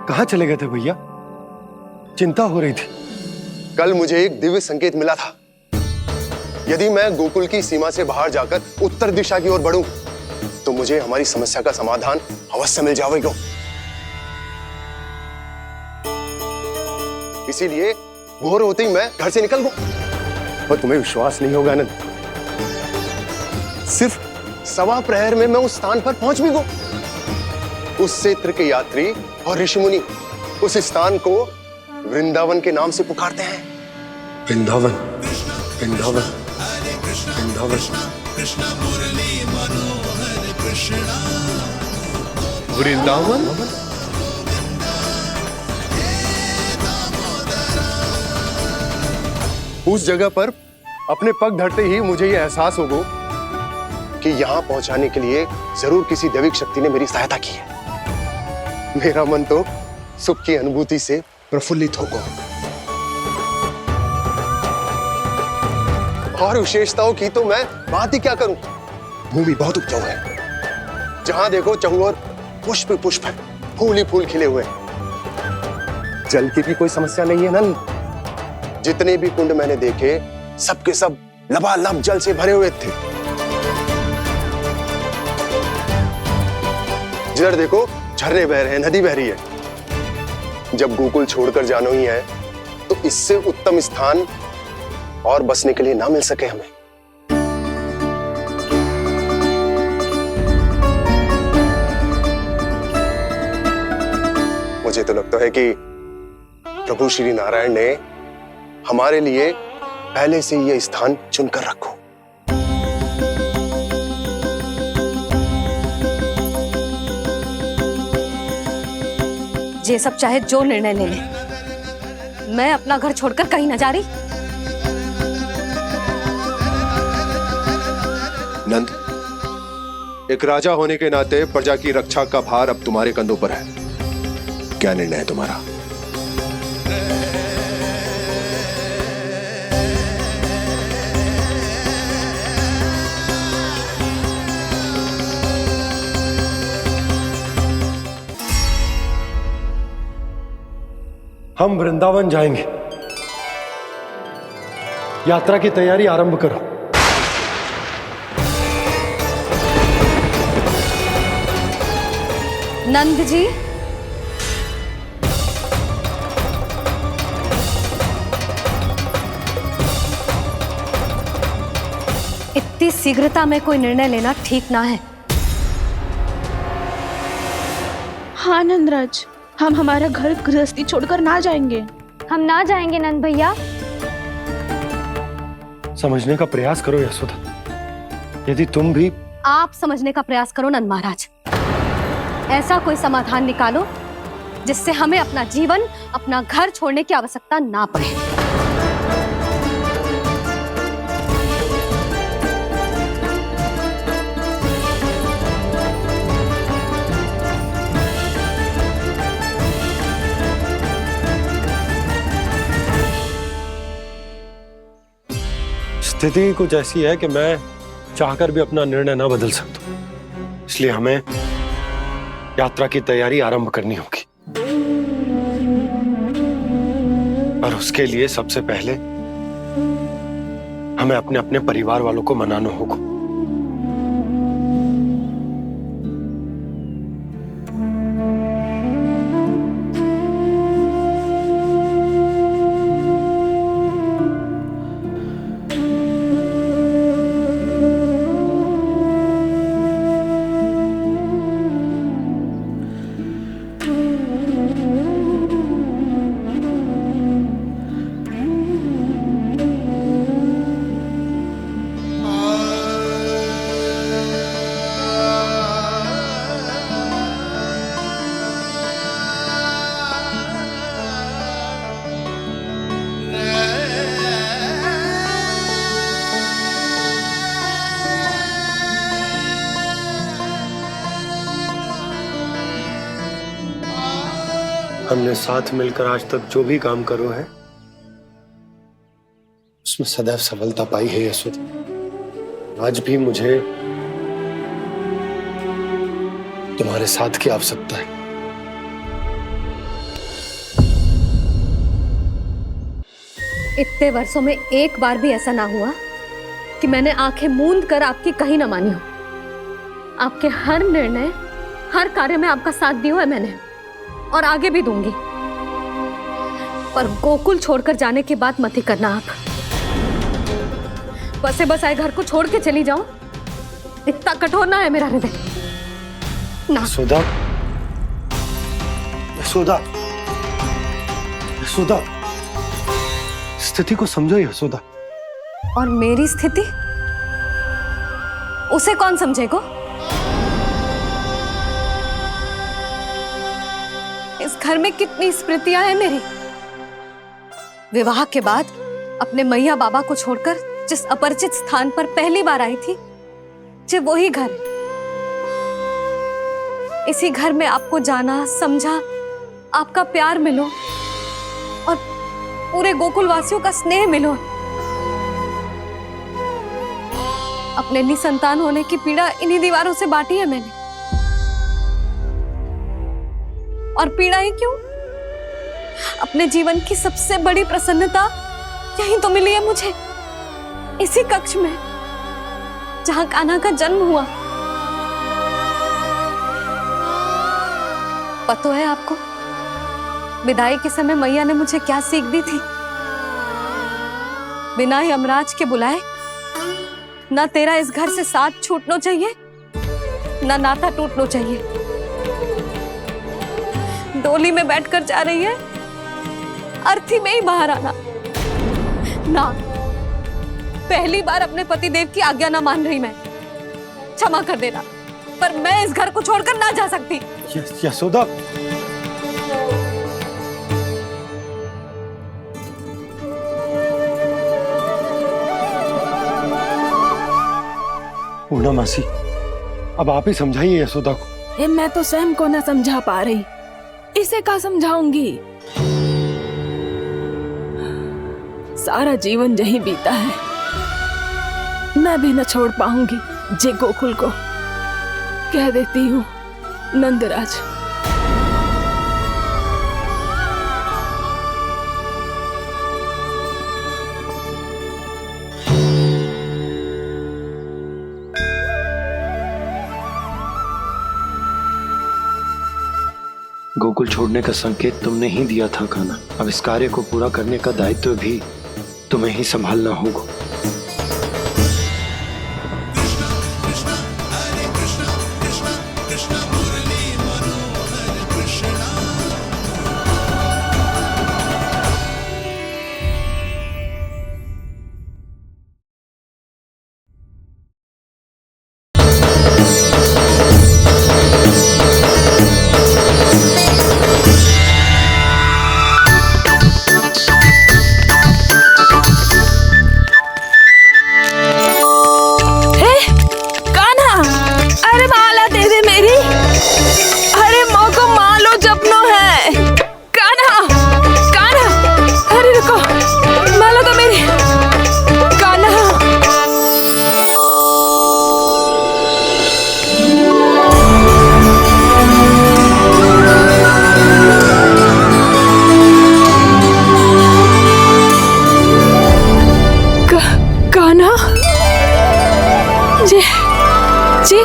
Speaker 3: कहां चले गए थे भैया? चिंता हो रही थी।
Speaker 12: कल मुझे एक दिव्य संकेत मिला था। यदि मैं गोकुल की सीमा से बाहर जाकर उत्तर दिशा की ओर बढ़ूं, तो मुझे हमारी समस्या का समाधान अवश्य मिल जाएगा। इसीलिए भोर होते ही मैं घर से निकल गया। पर तुम्हें विश्वास नहीं होगा आनंद, सिर्फ सवा प्रहर में मैं उस स्थान पर पहुंच भी गया। उस क्षेत्र के यात्री और ऋषि मुनि उस स्थान को वृंदावन के नाम से पुकारते हैं।
Speaker 3: वृंदावन, वृंदावन, वृंदावन।
Speaker 6: कृष्ण मुरली मनोहर कृष्णा।
Speaker 20: वृंदावन।
Speaker 12: उस जगह पर अपने पग धरते ही मुझे यह एहसास होगा कि यहां पहुंचाने के लिए जरूर किसी दैविक शक्ति ने मेरी सहायता की है। मेरा मन तो सुख की अनुभूति से प्रफुल्लित होगा। और विशेषताओं की तो मैं बात ही क्या करूं। भूमि बहुत उपजाऊ है, जहां देखो चहुओर पुष्प पुष्प है, फूल ही फूल खिले हुए हैं। जल की भी कोई समस्या नहीं है नंद। जितने भी कुंड मैंने देखे सबके सब लबालब जल से भरे हुए थे। जिधर देखो झरने बह रहे हैं, नदी बह रही है। जब गोकुल छोड़कर जाना ही है तो इससे उत्तम स्थान और बसने के लिए ना मिल सके हमें। मुझे तो लगता है कि प्रभु श्री नारायण ने हमारे लिए पहले से यह स्थान चुनकर रखो।
Speaker 1: ये सब चाहे जो निर्णय ले ले, मैं अपना घर छोड़कर कहीं न जा रही।
Speaker 12: नंद, एक राजा होने के नाते प्रजा की रक्षा का भार अब तुम्हारे कंधों पर है। क्या निर्णय है तुम्हारा?
Speaker 3: हम वृंदावन जाएंगे। यात्रा की तैयारी आरंभ करो।
Speaker 1: नंद जी, इतनी शीघ्रता में कोई निर्णय लेना ठीक ना है।
Speaker 17: हाँ नंदराज, हम हमारा घर गृहस्थी छोड़कर ना जाएंगे।
Speaker 15: हम ना जाएंगे नंद भैया।
Speaker 3: समझने का प्रयास करो यशोदा। यदि तुम भी
Speaker 1: आप समझने का प्रयास करो नंद महाराज। ऐसा कोई समाधान निकालो जिससे हमें अपना जीवन, अपना घर छोड़ने की आवश्यकता ना पड़े।
Speaker 3: स्थिति कुछ ऐसी है कि मैं चाहकर भी अपना निर्णय ना बदल सकता, इसलिए हमें यात्रा की तैयारी आरंभ करनी होगी। और उसके लिए सबसे पहले हमें अपने अपने परिवार वालों को मनाना होगा। हमने साथ मिलकर आज तक जो भी काम करो है उसमें सदैव सफलता पाई है यशोदा। आज भी मुझे तुम्हारे साथ की आवश्यकता है।
Speaker 1: इतने वर्षों में एक बार भी ऐसा ना हुआ कि मैंने आंखें मूंद कर आपकी कहीं ना मानी हो। आपके हर निर्णय, हर कार्य में आपका साथ दिया है मैंने, और आगे भी दूंगी। पर गोकुल छोड़कर जाने की बात मत ही करना आप। बसे बसाए घर को छोड़ के चली जाओ, इतना कठोर ना है मेरा हृदय ना।
Speaker 3: यशोदा, यशोदा, यशोदा, स्थिति को समझो यशोदा।
Speaker 1: और मेरी स्थिति उसे कौन समझेगा? इस घर में कितनी स्मृतियां हैं मेरी। विवाह के बाद अपने मैया बाबा को छोड़कर जिस अपरिचित स्थान पर पहली बार आई थी, जो वही घर। इसी घर में आपको जाना, समझा, आपका प्यार मिलो और पूरे गोकुल वासियों का स्नेह मिलो। अपने निसंतान होने की पीड़ा इन्हीं दीवारों से बांटी है मैंने। और पीड़ा ही क्यों? अपने जीवन की सबसे बड़ी प्रसन्नता यहीं तो मिली है मुझे, इसी कक्ष में जहां कान्हा का जन्म हुआ। पता है आपको विदाई के समय मैया ने मुझे क्या सीख दी थी? बिना यमराज के बुलाए ना तेरा इस घर से साथ छूटना चाहिए, ना नाता टूटना चाहिए। डोली में बैठकर जा रही है, अर्थी में ही बाहर आना ना। पहली बार अपने पति देव की आज्ञा ना मान रही मैं, क्षमा कर देना, पर मैं इस घर को छोड़कर ना जा सकती।
Speaker 3: यशोदा, पूर्णा मासी, अब आप ही समझाइए यशोदा को।
Speaker 5: मैं तो स्वयं को न समझा पा रही, इसे क्या समझाऊंगी? सारा जीवन यही बीता है, मैं भी न छोड़ पाऊंगी। जे गोकुल को कह देती हूँ नंदराज।
Speaker 3: गोकुल छोड़ने का संकेत तुमने ही दिया था कान्हा। अब इस कार्य को पूरा करने का दायित्व भी तुम्हें ही संभालना होगा।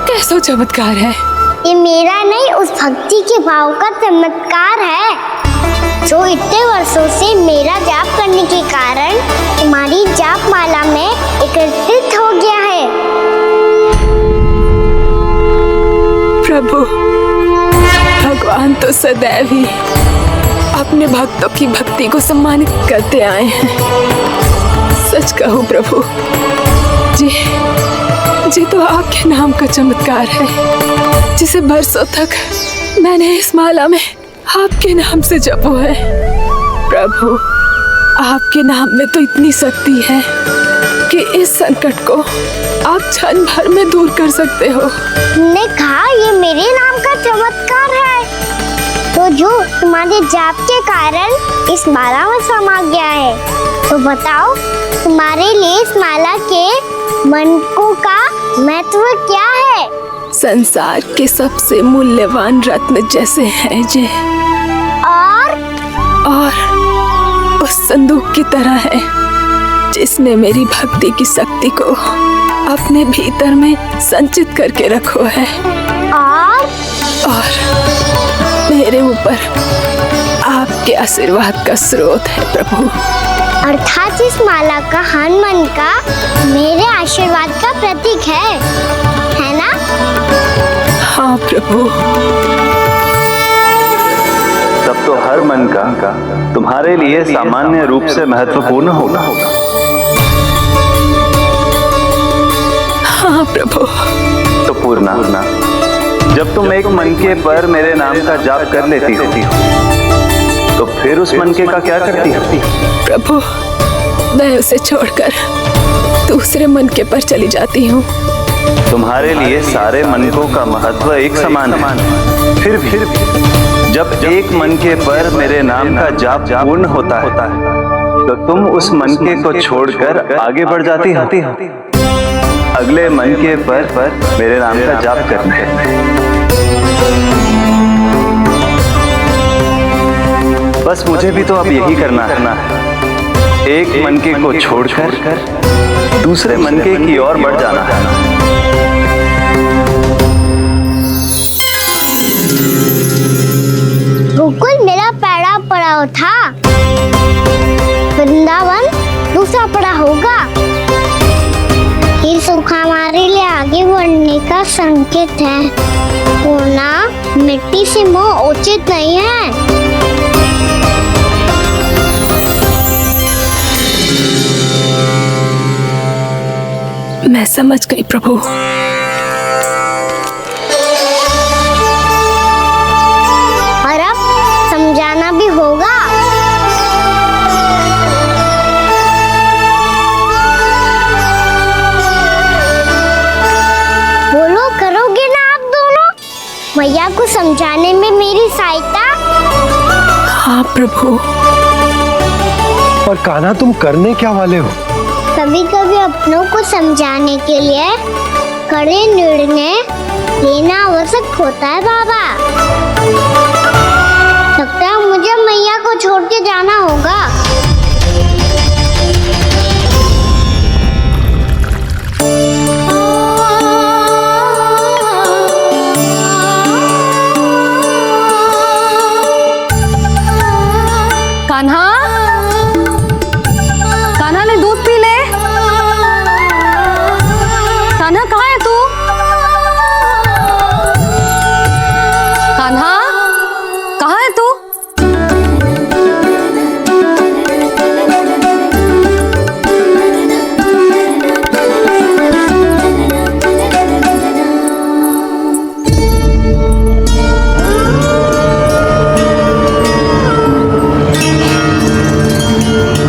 Speaker 5: कैसा चमत्कार है?
Speaker 2: ये मेरा नहीं, उस भक्ति के भाव का चमत्कार है जो इतने वर्षों से मेरा जाप करने के कारण तुम्हारी जाप माला में एकत्रित हो गया है।
Speaker 5: प्रभु, भगवान तो सदैव ही अपने भक्तों की भक्ति को सम्मानित करते आए हैं। सच कहूँ प्रभु जी तो आपके नाम का चमत्कार है, जिसे बरसों तक मैंने इस माला में आपके नाम से जपो है। प्रभु, आपके नाम में तो इतनी शक्ति है कि इस संकट को आप क्षण भर में दूर कर सकते हो।
Speaker 2: तुमने कहा ये मेरे नाम का चमत्कार है, तो जो तुम्हारे जाप के कारण इस माला में समा गया है, तो बताओ तुम्हारे लिए इस माला के मनकों का महत्व क्या है?
Speaker 5: संसार के सबसे मूल्यवान रत्न जैसे हैं जे, और उस संदूक की तरह है जिसने मेरी भक्ति की शक्ति को अपने भीतर में संचित करके रखो है, और मेरे ऊपर आपके आशीर्वाद का स्रोत है प्रभु।
Speaker 2: अर्थात इस माला का हनुमान का मेरे आशीर्वाद का प्रतीक है ना?
Speaker 5: हाँ प्रभु।
Speaker 21: तब तो हर मन का तुम्हारे लिए सामान्य रूप से महत्वपूर्ण होगा।
Speaker 5: हाँ प्रभु।
Speaker 21: तो पूर्णा, जब तुम एक मनके पर मेरे नाम का जाप कर लेती हो, तो फिर उस मनके का क्या करती हो?
Speaker 5: प्रभु, मैं उसे छोड़कर दूसरे मनके पर चली जाती हूँ।
Speaker 21: तुम्हारे लिए सारे मनकों का महत्व एक समान है। फिर भी जब एक मनके पर मेरे नाम का जाप पूर्ण होता है, तो तुम उस मनके को छोड़कर आगे बढ़ जाती हो अगले मनके पर मेरे नाम का जाप करने। बस मुझे भी तो अब यही करना है, एक मनके को छोड़कर दूसरे मनके की ओर बढ़ जाना है।
Speaker 2: गांव था, वृंदावन दूसरा पड़ा होगा। ये सुख हमारे लिए आगे बढ़ने का संकेत है। होना मिट्टी से मोह उचित नहीं है।
Speaker 5: मैं समझ गई प्रभु।
Speaker 2: और अब समझाना भी होगा। बोलो, करोगे ना आप दोनों? मैया को समझाने में मेरी सहायता?
Speaker 5: हाँ प्रभु।
Speaker 3: और कान्हा, तुम करने क्या वाले हो?
Speaker 2: कभी कभी अपनों को समझाने के लिए कड़े निर्णय लेना आवश्यक होता है बाबा। लगता है मुझे मैया को छोड़ के जाना होगा।
Speaker 1: कान्हा, कान्हा ने दूध पी ले। कान्हा कहाँ है तू? कान्हा कहाँ है तू?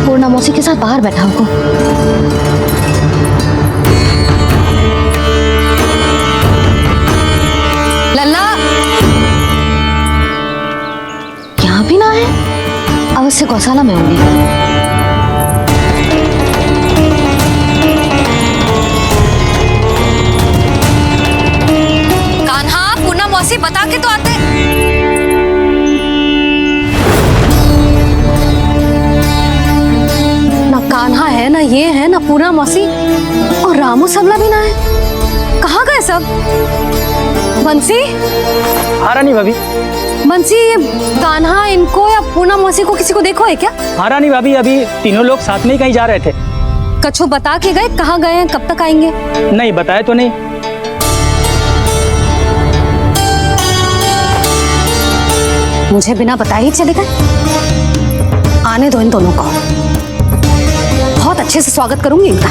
Speaker 1: पूर्णा मौसी के साथ बाहर बैठा हो। लल्ला यहाँ भी ना है। अवश्य गौशाला में होंगी। कान्हा, पूर्णा मौसी बता के तो आते। ना कान्हा है, ना ये है, ना पूर्णा मौसी, और रामू सबला भी ना है। कहाँ गए सब? बंसी?
Speaker 11: हाँ रानी भाभी।
Speaker 1: बंसी, ये कान्हा इनको या पूर्णा मौसी को किसी को देखो है क्या?
Speaker 11: हाँ रानी भाभी, अभी तीनों लोग साथ में ही कहीं जा रहे थे।
Speaker 1: कछु बता के गए कहाँ गए हैं, कब तक आएंगे?
Speaker 11: नहीं बताया तो नहीं।
Speaker 1: मुझे बिना बताए ही चले गए। आने दो इन दोनों को, बहुत अच्छे से स्वागत करूंगी इनका।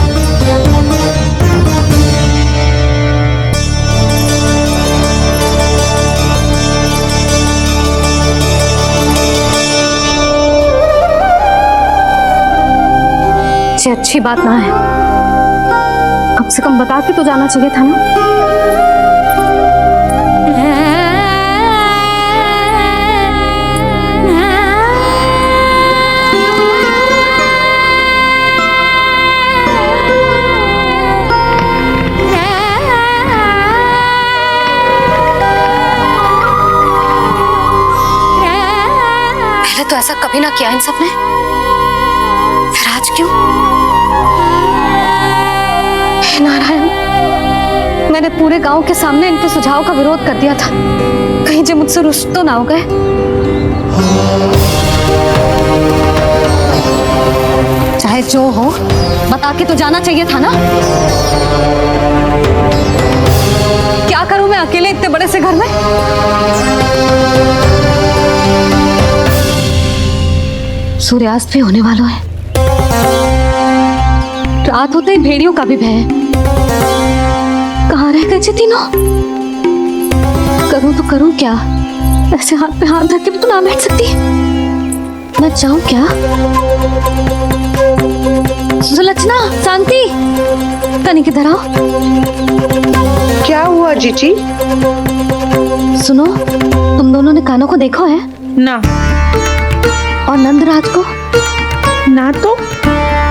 Speaker 1: अच्छी बात ना है, कम से कम बता के तो जाना चाहिए था ना। पहले तो ऐसा कभी ना किया इन सब ने, फिर आज क्यों? हे नारायण, मैंने पूरे गांव के सामने इनके सुझाव का विरोध कर दिया था। कहीं जो मुझसे रुष्ट तो ना हो गए। चाहे जो हो, बता के तो जाना चाहिए था ना। क्या करूं मैं अकेले इतने बड़े से घर में? सूर्यास्त भी होने वाला है। रात होते ही भेड़ियों का भी भय है। कहाँ रह गए तीनों? करूं तो करूं क्या? ऐसे हाथ पे हाथ रख के भी तो ना बैठ सकती। मैं जाऊं क्या? सुलक्षणा, शांति, तनिक इधर आओ।
Speaker 10: क्या हुआ जीजी?
Speaker 1: सुनो, तुम दोनों ने कान्हा को देखा है?
Speaker 14: ना।
Speaker 1: और नंदराज को?
Speaker 14: ना तो।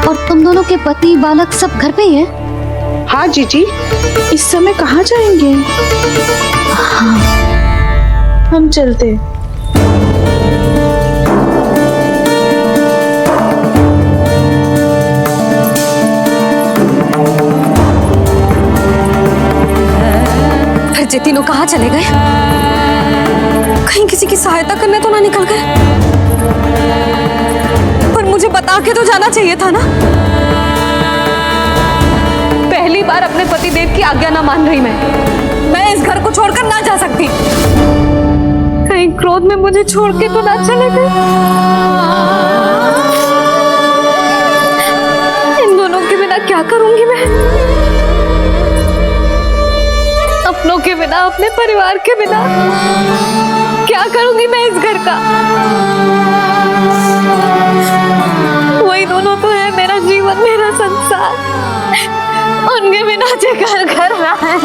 Speaker 1: और तुम दोनों के पति बालक सब घर पे ही हैं?
Speaker 10: हाँ जीजी।
Speaker 14: इस समय कहाँ जाएंगे?
Speaker 1: हाँ।
Speaker 14: हम चलते।
Speaker 1: फिर ये तीनों कहाँ चले गए? कहीं किसी की सहायता करने तो ना निकल गए? पर मुझे बता के तो जाना चाहिए था ना। पहली बार अपने पतिदेव की आज्ञा ना मान रही मैं इस घर को छोड़कर ना जा सकती। कहीं क्रोध में मुझे छोड़ के तो ना चले गए। इन दोनों के बिना क्या करूंगी मैं? अपनों के बिना, अपने परिवार के बिना क्या करूंगी मैं इस घर का? वही दोनों तो है मेरा जीवन, मेरा संसार। उनके बिना जो घर घर रहा है।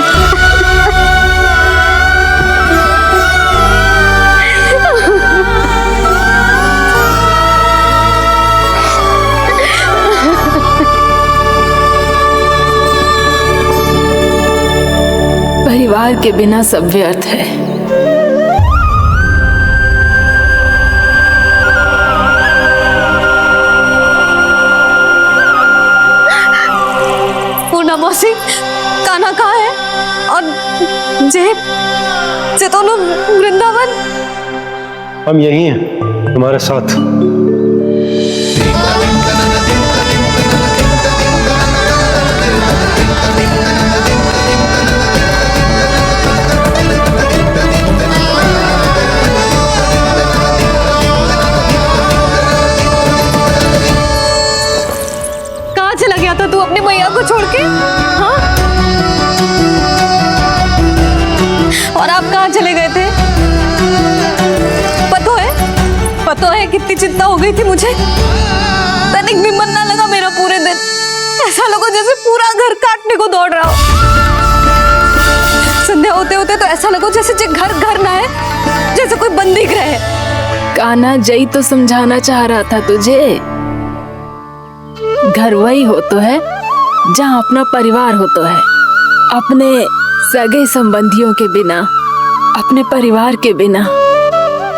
Speaker 5: परिवार के बिना सब व्यर्थ है।
Speaker 1: पूना मौसी, कान्हा कहाँ है? और जे दोनों वृंदावन?
Speaker 3: हम यही हैं तुम्हारे साथ।
Speaker 1: कहाँ चला गया था तू अपनी मैया को छोड़ के? हाँ? और आप कहाँ चले गए थे? पता है कितनी चिंता हो गई थी मुझे। तनिक भी मन ना लगा मेरा पूरे दिन। ऐसा लगा जैसे पूरा घर काटने को दौड़ रहा हो। संध्या होते होते तो ऐसा लगा जैसे घर घर ना है, जैसे कोई बंदी गृह है।
Speaker 5: कान्हा जई तो समझाना चाह रहा था तुझे। घर वही हो तो है जहाँ अपना परिवार हो तो है। अपने सगे संबंधियों के बिना, अपने परिवार के बिना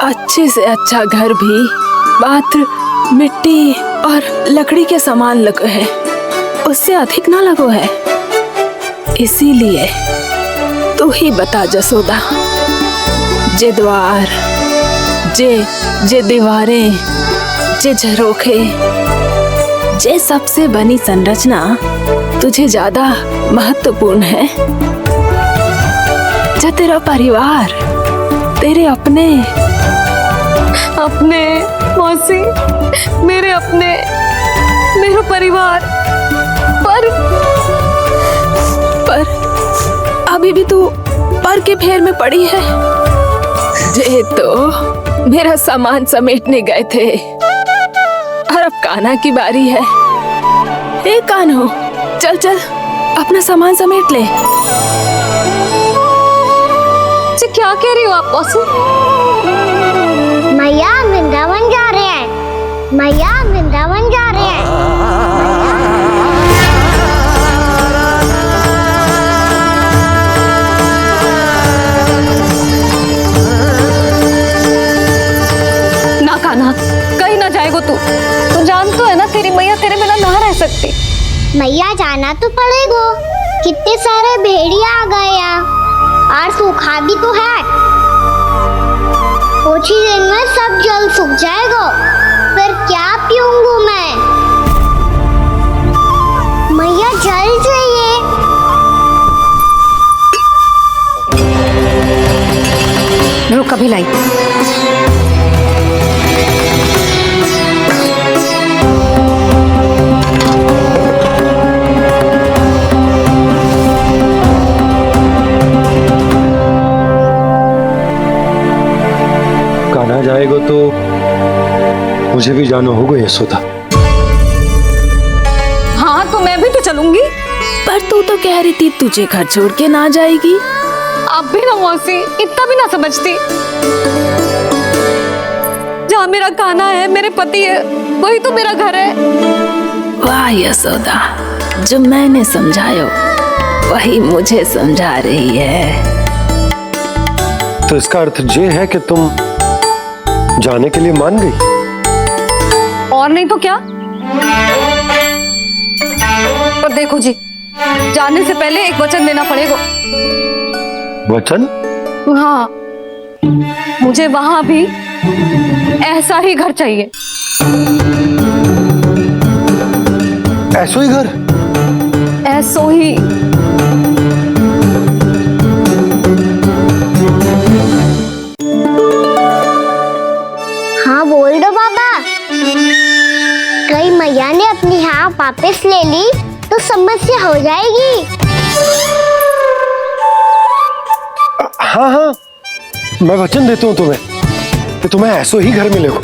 Speaker 5: अच्छे से अच्छा घर भी मात्र मिट्टी और लकड़ी के समान लगो है, उससे अधिक ना लगो है। इसीलिए तू ही बता जसोदा, जे द्वार, जे दीवारें, जे झरोखे, जे सबसे बनी संरचना तुझे ज्यादा महत्वपूर्ण है? जो तेरा परिवार, तेरे अपने
Speaker 1: मौसी, मेरा परिवार। पर
Speaker 5: अभी भी तू पर के फेर में पड़ी है। जे तो मेरा सामान समेटने गए थे और अब कान्हा की बारी है। ए कान्हो, चल चल अपना सामान समेट ले।
Speaker 1: क्या कह रही हो आप मौसी?
Speaker 2: मैया वृंदावन जा रहे हैं। मैया वृंदावन जा रहे हैं।
Speaker 1: ना कान्हा, कहीं ना जाएगो तू जान तो है ना तेरी मैया तेरे बिना ना रह सकती।
Speaker 2: मैया जाना तो पड़ेगा। कितने सारे भेड़िया आ गए यहाँ और सूखा भी तो है। कुछ ही दिन में सब जल सूख जाएगा, फिर क्या पीऊंगी मैं? मैया जल चाहिए।
Speaker 1: रुक अभी लाई।
Speaker 3: कान्हा जाएगा तो मुझे भी जाना होगा यशोदा।
Speaker 1: हाँ तो मैं भी तो चलूंगी।
Speaker 5: पर तू तो कह रही थी तुझे घर छोड़ के ना जाएगी।
Speaker 1: आप भी ना मौसी, इतना भी ना समझती। जहाँ मेरा कान्हा है, मेरे पति है, वही तो मेरा घर है।
Speaker 5: वाह यशोदा, जो मैंने समझायो वही मुझे समझा रही है।
Speaker 3: तो इसका अर्थ ये है कि तुम जाने के लिए मान गई?
Speaker 1: और नहीं तो क्या? पर देखो जी, जाने से पहले एक वचन देना पड़ेगा।
Speaker 3: वचन?
Speaker 1: हाँ, मुझे वहां भी ऐसा ही घर चाहिए।
Speaker 3: ऐसो ही घर?
Speaker 1: ऐसो ही।
Speaker 2: हाँ बोल दो बाबा। कहीं मैया ने अपनी हाँ वापस ले ली तो समस्या हो जाएगी।
Speaker 3: हाँ हाँ, मैं वचन देता हूँ तुम्हें कि तुम्हें ऐसो ही घर मिलेगा।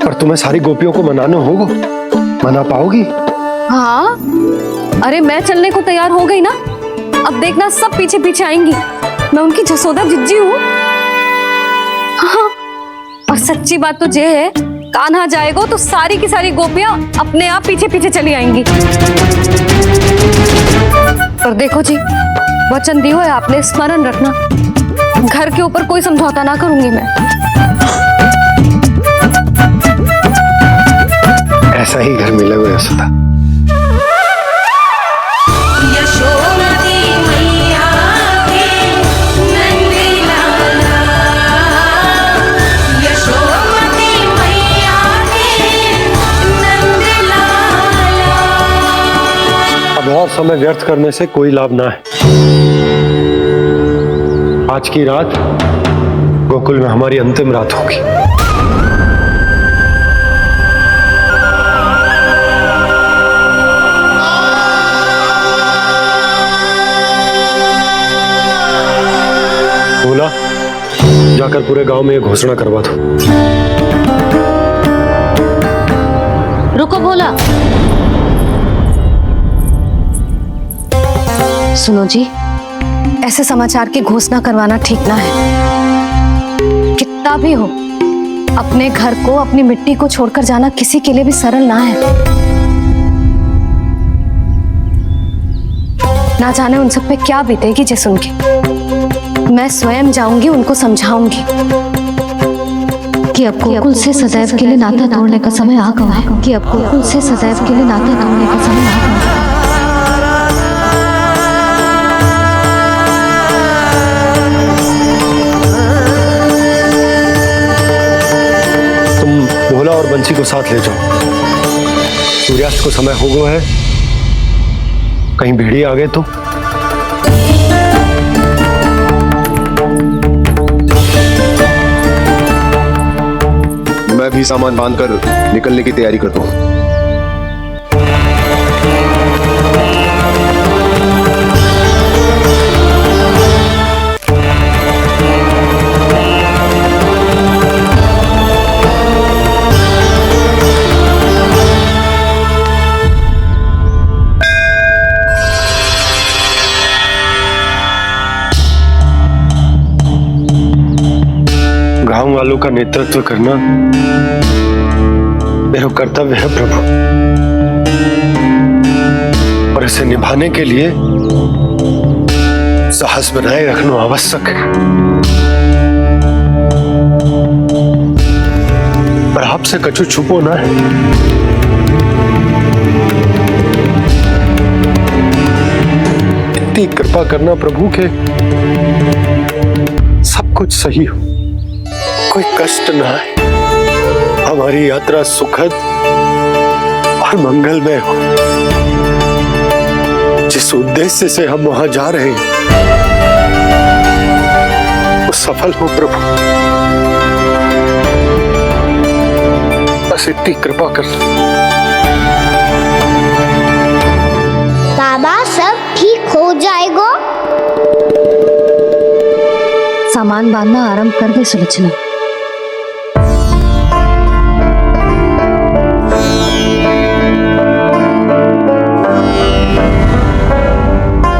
Speaker 3: पर तुम्हें सारी गोपियों को मनाना होगा। मना पाओगी?
Speaker 1: हाँ, अरे मैं चलने को तैयार हो गई ना। अब देखना सब पीछे पीछे आएंगी। मैं उनकी जसोदा जिज्जी हूँ। हाँ, और सच्ची बात तो ये है, कान्हा जाएगा तो सारी की सारी गोपियां अपने आप पीछे पीछे चली आएंगी। पर देखो जी, वचन दियो है आपने, स्मरण रखना। घर के ऊपर कोई समझौता ना करूंगी मैं।
Speaker 3: ऐसा ही घर मिलेगा यशोदा। अब और समय व्यर्थ करने से कोई लाभ ना है। आज की रात गोकुल में हमारी अंतिम रात होगी। बोला, जाकर पूरे गांव में ये घोषणा करवा दो।
Speaker 1: रुको भोला। सुनो जी, ऐसे समाचार की घोषणा करवाना ठीक ना है। कितना भी हो, अपने घर को, अपनी मिट्टी को छोड़कर जाना किसी के लिए भी सरल ना है। ना जाने उन सब पे क्या बीतेगी जे सुन के। मैं स्वयं जाऊंगी, उनको समझाऊंगी कि अब गोकुल से सदैव के लिए नाता तोड़ने का समय आ गया है। कि अब गोकुल से सदैव के लिए नाता तोड़ने का समय आ गया है।
Speaker 3: भोला और बंसी को साथ ले जाओ। सूर्यास्त को समय हो गया है, कहीं भेड़िए आ गए तो।
Speaker 12: मैं भी सामान बांधकर निकलने की तैयारी करता हूँ।
Speaker 3: गांव वालों का नेतृत्व करना मेरा कर्तव्य है प्रभु, और इसे निभाने के लिए साहस बनाए रखना आवश्यक है। पर आपसे कछु छुपो ना है। इतनी कृपा करना प्रभु के सब कुछ सही हो, कोई कष्ट ना है, हमारी यात्रा सुखद और मंगलमय हो। जिस उद्देश्य से हम वहां जा रहे हैं वो सफल हो प्रभु। बस इतनी कृपा कर।
Speaker 2: बाबा सब ठीक हो जाएगा।
Speaker 1: सामान बांधना आरंभ कर दे सुलक्षणा।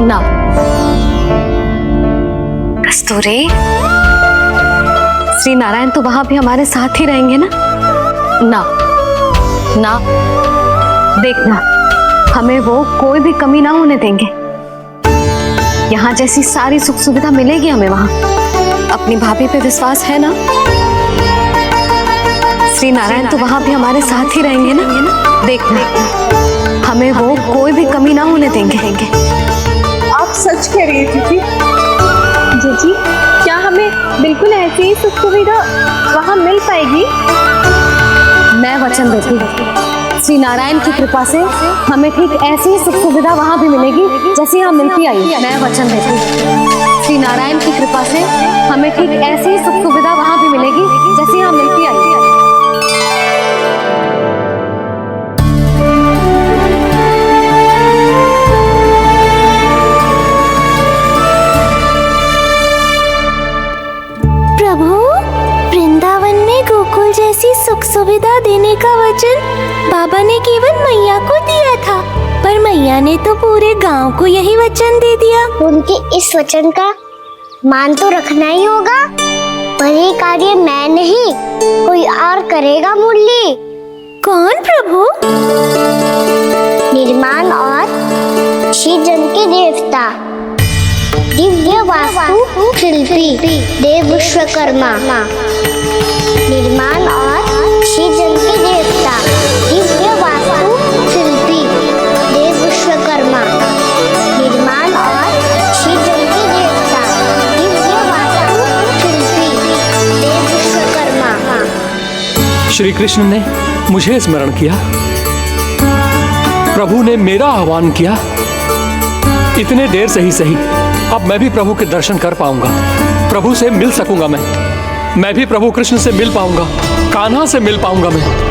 Speaker 1: ना कस्तूरी, श्री नारायण तो वहां भी हमारे साथ ही रहेंगे ना? ना ना, देखना हमें वो कोई भी कमी ना होने देंगे। यहाँ जैसी सारी सुख सुविधा मिलेगी हमें वहां। अपनी भाभी पे विश्वास है ना? श्री नारायण तो वहां भी हमारे साथ ही रहेंगे ना? देखना हमें वो कोई भी कमी ना होने देंगे।
Speaker 10: आप सच कह रही है जीजी?
Speaker 7: जीजी, क्या हमें
Speaker 15: बिल्कुल ऐसी ही सुख सुविधा वहाँ मिल पाएगी।
Speaker 1: मैं वचन देती हूँ, श्री नारायण की कृपा से हमें ठीक ऐसी ही सुख सुविधा वहाँ भी मिलेगी जैसी यहाँ मिलती आई। मैं वचन देती हूँ, श्री नारायण की कृपा से हमें ठीक ऐसी ही सुख सुविधा वहाँ भी मिलेगी जैसी यहाँ मिलती आई।
Speaker 2: प्रभु, वृंदावन में गोकुल जैसी सुख सुविधा देने का वचन बाबा ने केवल मैया को दिया था, पर मैया ने तो पूरे गांव को यही वचन दे दिया। उनके इस वचन का मान तो रखना ही होगा, पर ये कार्य मैं नहीं कोई और करेगा। मुरली कौन प्रभु? निर्माण और श्रीजन के देवता, दिव्य वास्तु शिल्पी देव विश्वकर्मा। निर्माण और श्रीजन के देवता, दिव्य वास्तु शिल्पी देव विश्वकर्मा। निर्माण और श्रीजन के देवता, दिव्य वास्तु शिल्पी देव विश्वकर्मा।
Speaker 19: श्री कृष्ण ने मुझे स्मरण किया, प्रभु ने मेरा आह्वान किया। इतने देर से ही सही, अब मैं भी प्रभु के दर्शन कर पाऊंगा, प्रभु से मिल सकूंगा। मैं भी प्रभु कृष्ण से मिल पाऊंगा, कान्हा से मिल पाऊंगा मैं।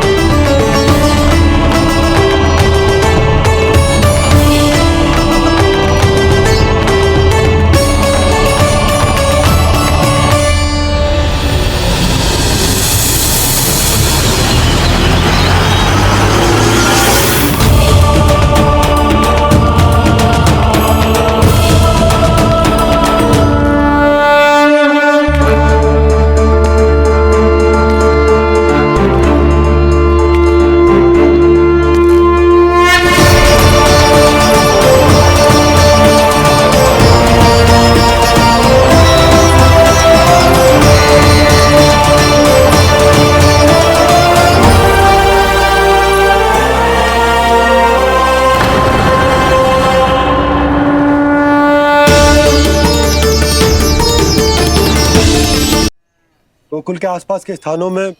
Speaker 3: गोकुल के आसपास के स्थानों में,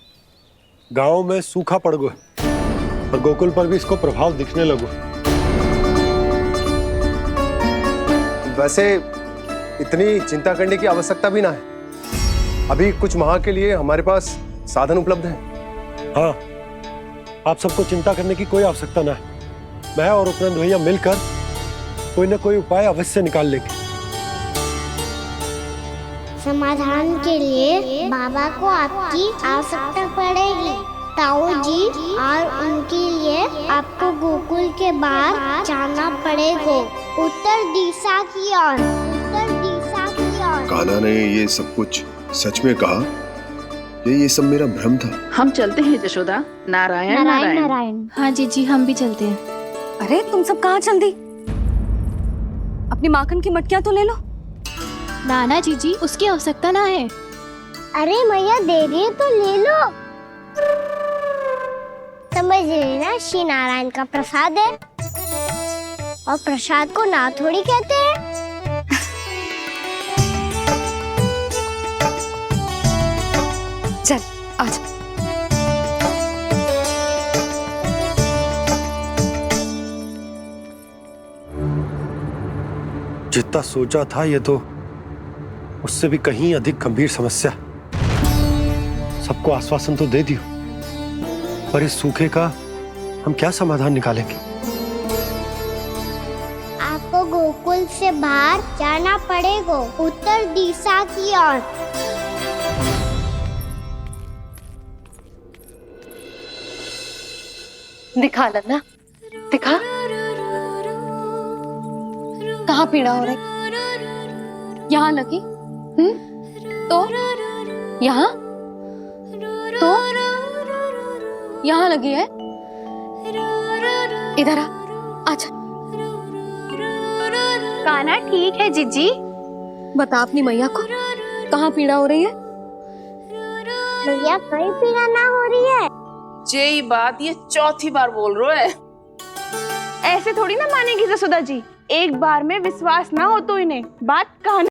Speaker 3: गांव में सूखा पड़ गया और गोकुल पर भी इसको प्रभाव दिखने लगा।
Speaker 12: वैसे इतनी चिंता करने की आवश्यकता भी ना है, अभी कुछ माह के लिए हमारे पास साधन उपलब्ध हैं।
Speaker 3: हाँ, आप सबको चिंता करने की कोई आवश्यकता ना है। मैं और उपनंद भैया मिलकर कोई ना कोई उपाय अवश्य निकाल लेंगे।
Speaker 2: समाधान के लिए बाबा को आपकी आवश्यकता पड़ेगी। ताऊ जी और उनके लिए आपको गोकुल के बाहर जाना पड़ेगा, उत्तर दिशा की ओर। उत्तर दिशा की ओर।
Speaker 20: कान्हा ने ये सब कुछ सच में कहा? ये सब मेरा भ्रम था?
Speaker 8: हम चलते हैं जशोदा। नारायण नारायण
Speaker 15: नारायण।
Speaker 17: हाँ जीजी, हम भी चलते हैं।
Speaker 1: अरे तुम सब कहाँ चल दी? अपनी माखन की मटकियां तो ले लो।
Speaker 17: नाना जीजी, उसकी आवश्यकता ना है।
Speaker 2: अरे मैया दे रही है तो ले लो। समझ लेना, श्री नारायण का प्रसाद है और प्रसाद को ना थोड़ी कहते हैं।
Speaker 1: चल आजा।
Speaker 3: जितना सोचा था ये तो उससे भी कहीं अधिक गंभीर समस्या। सबको आश्वासन तो दे दियो, पर इस सूखे का हम क्या समाधान निकालेंगे?
Speaker 2: आपको गोकुल से बाहर जाना पड़ेगा, उत्तर दिशा की ओर।
Speaker 1: दिखा लन्ना, दिखा। कहाँ पीड़ा हो रही? यहाँ लगी? तो यहाँ? तो यहाँ लगी है? इधर आ, आजा।
Speaker 15: कान्हा ठीक है जीजी।
Speaker 1: बता अपनी मैया को कहाँ पीड़ा हो रही है?
Speaker 2: भैया कहीं पीड़ा ना हो रही है।
Speaker 8: यही बात ये चौथी बार बोल रहे है।
Speaker 14: ऐसे थोड़ी ना मानेगी जसोदा जी, एक बार में विश्वास ना हो तो इन्हें बात कहना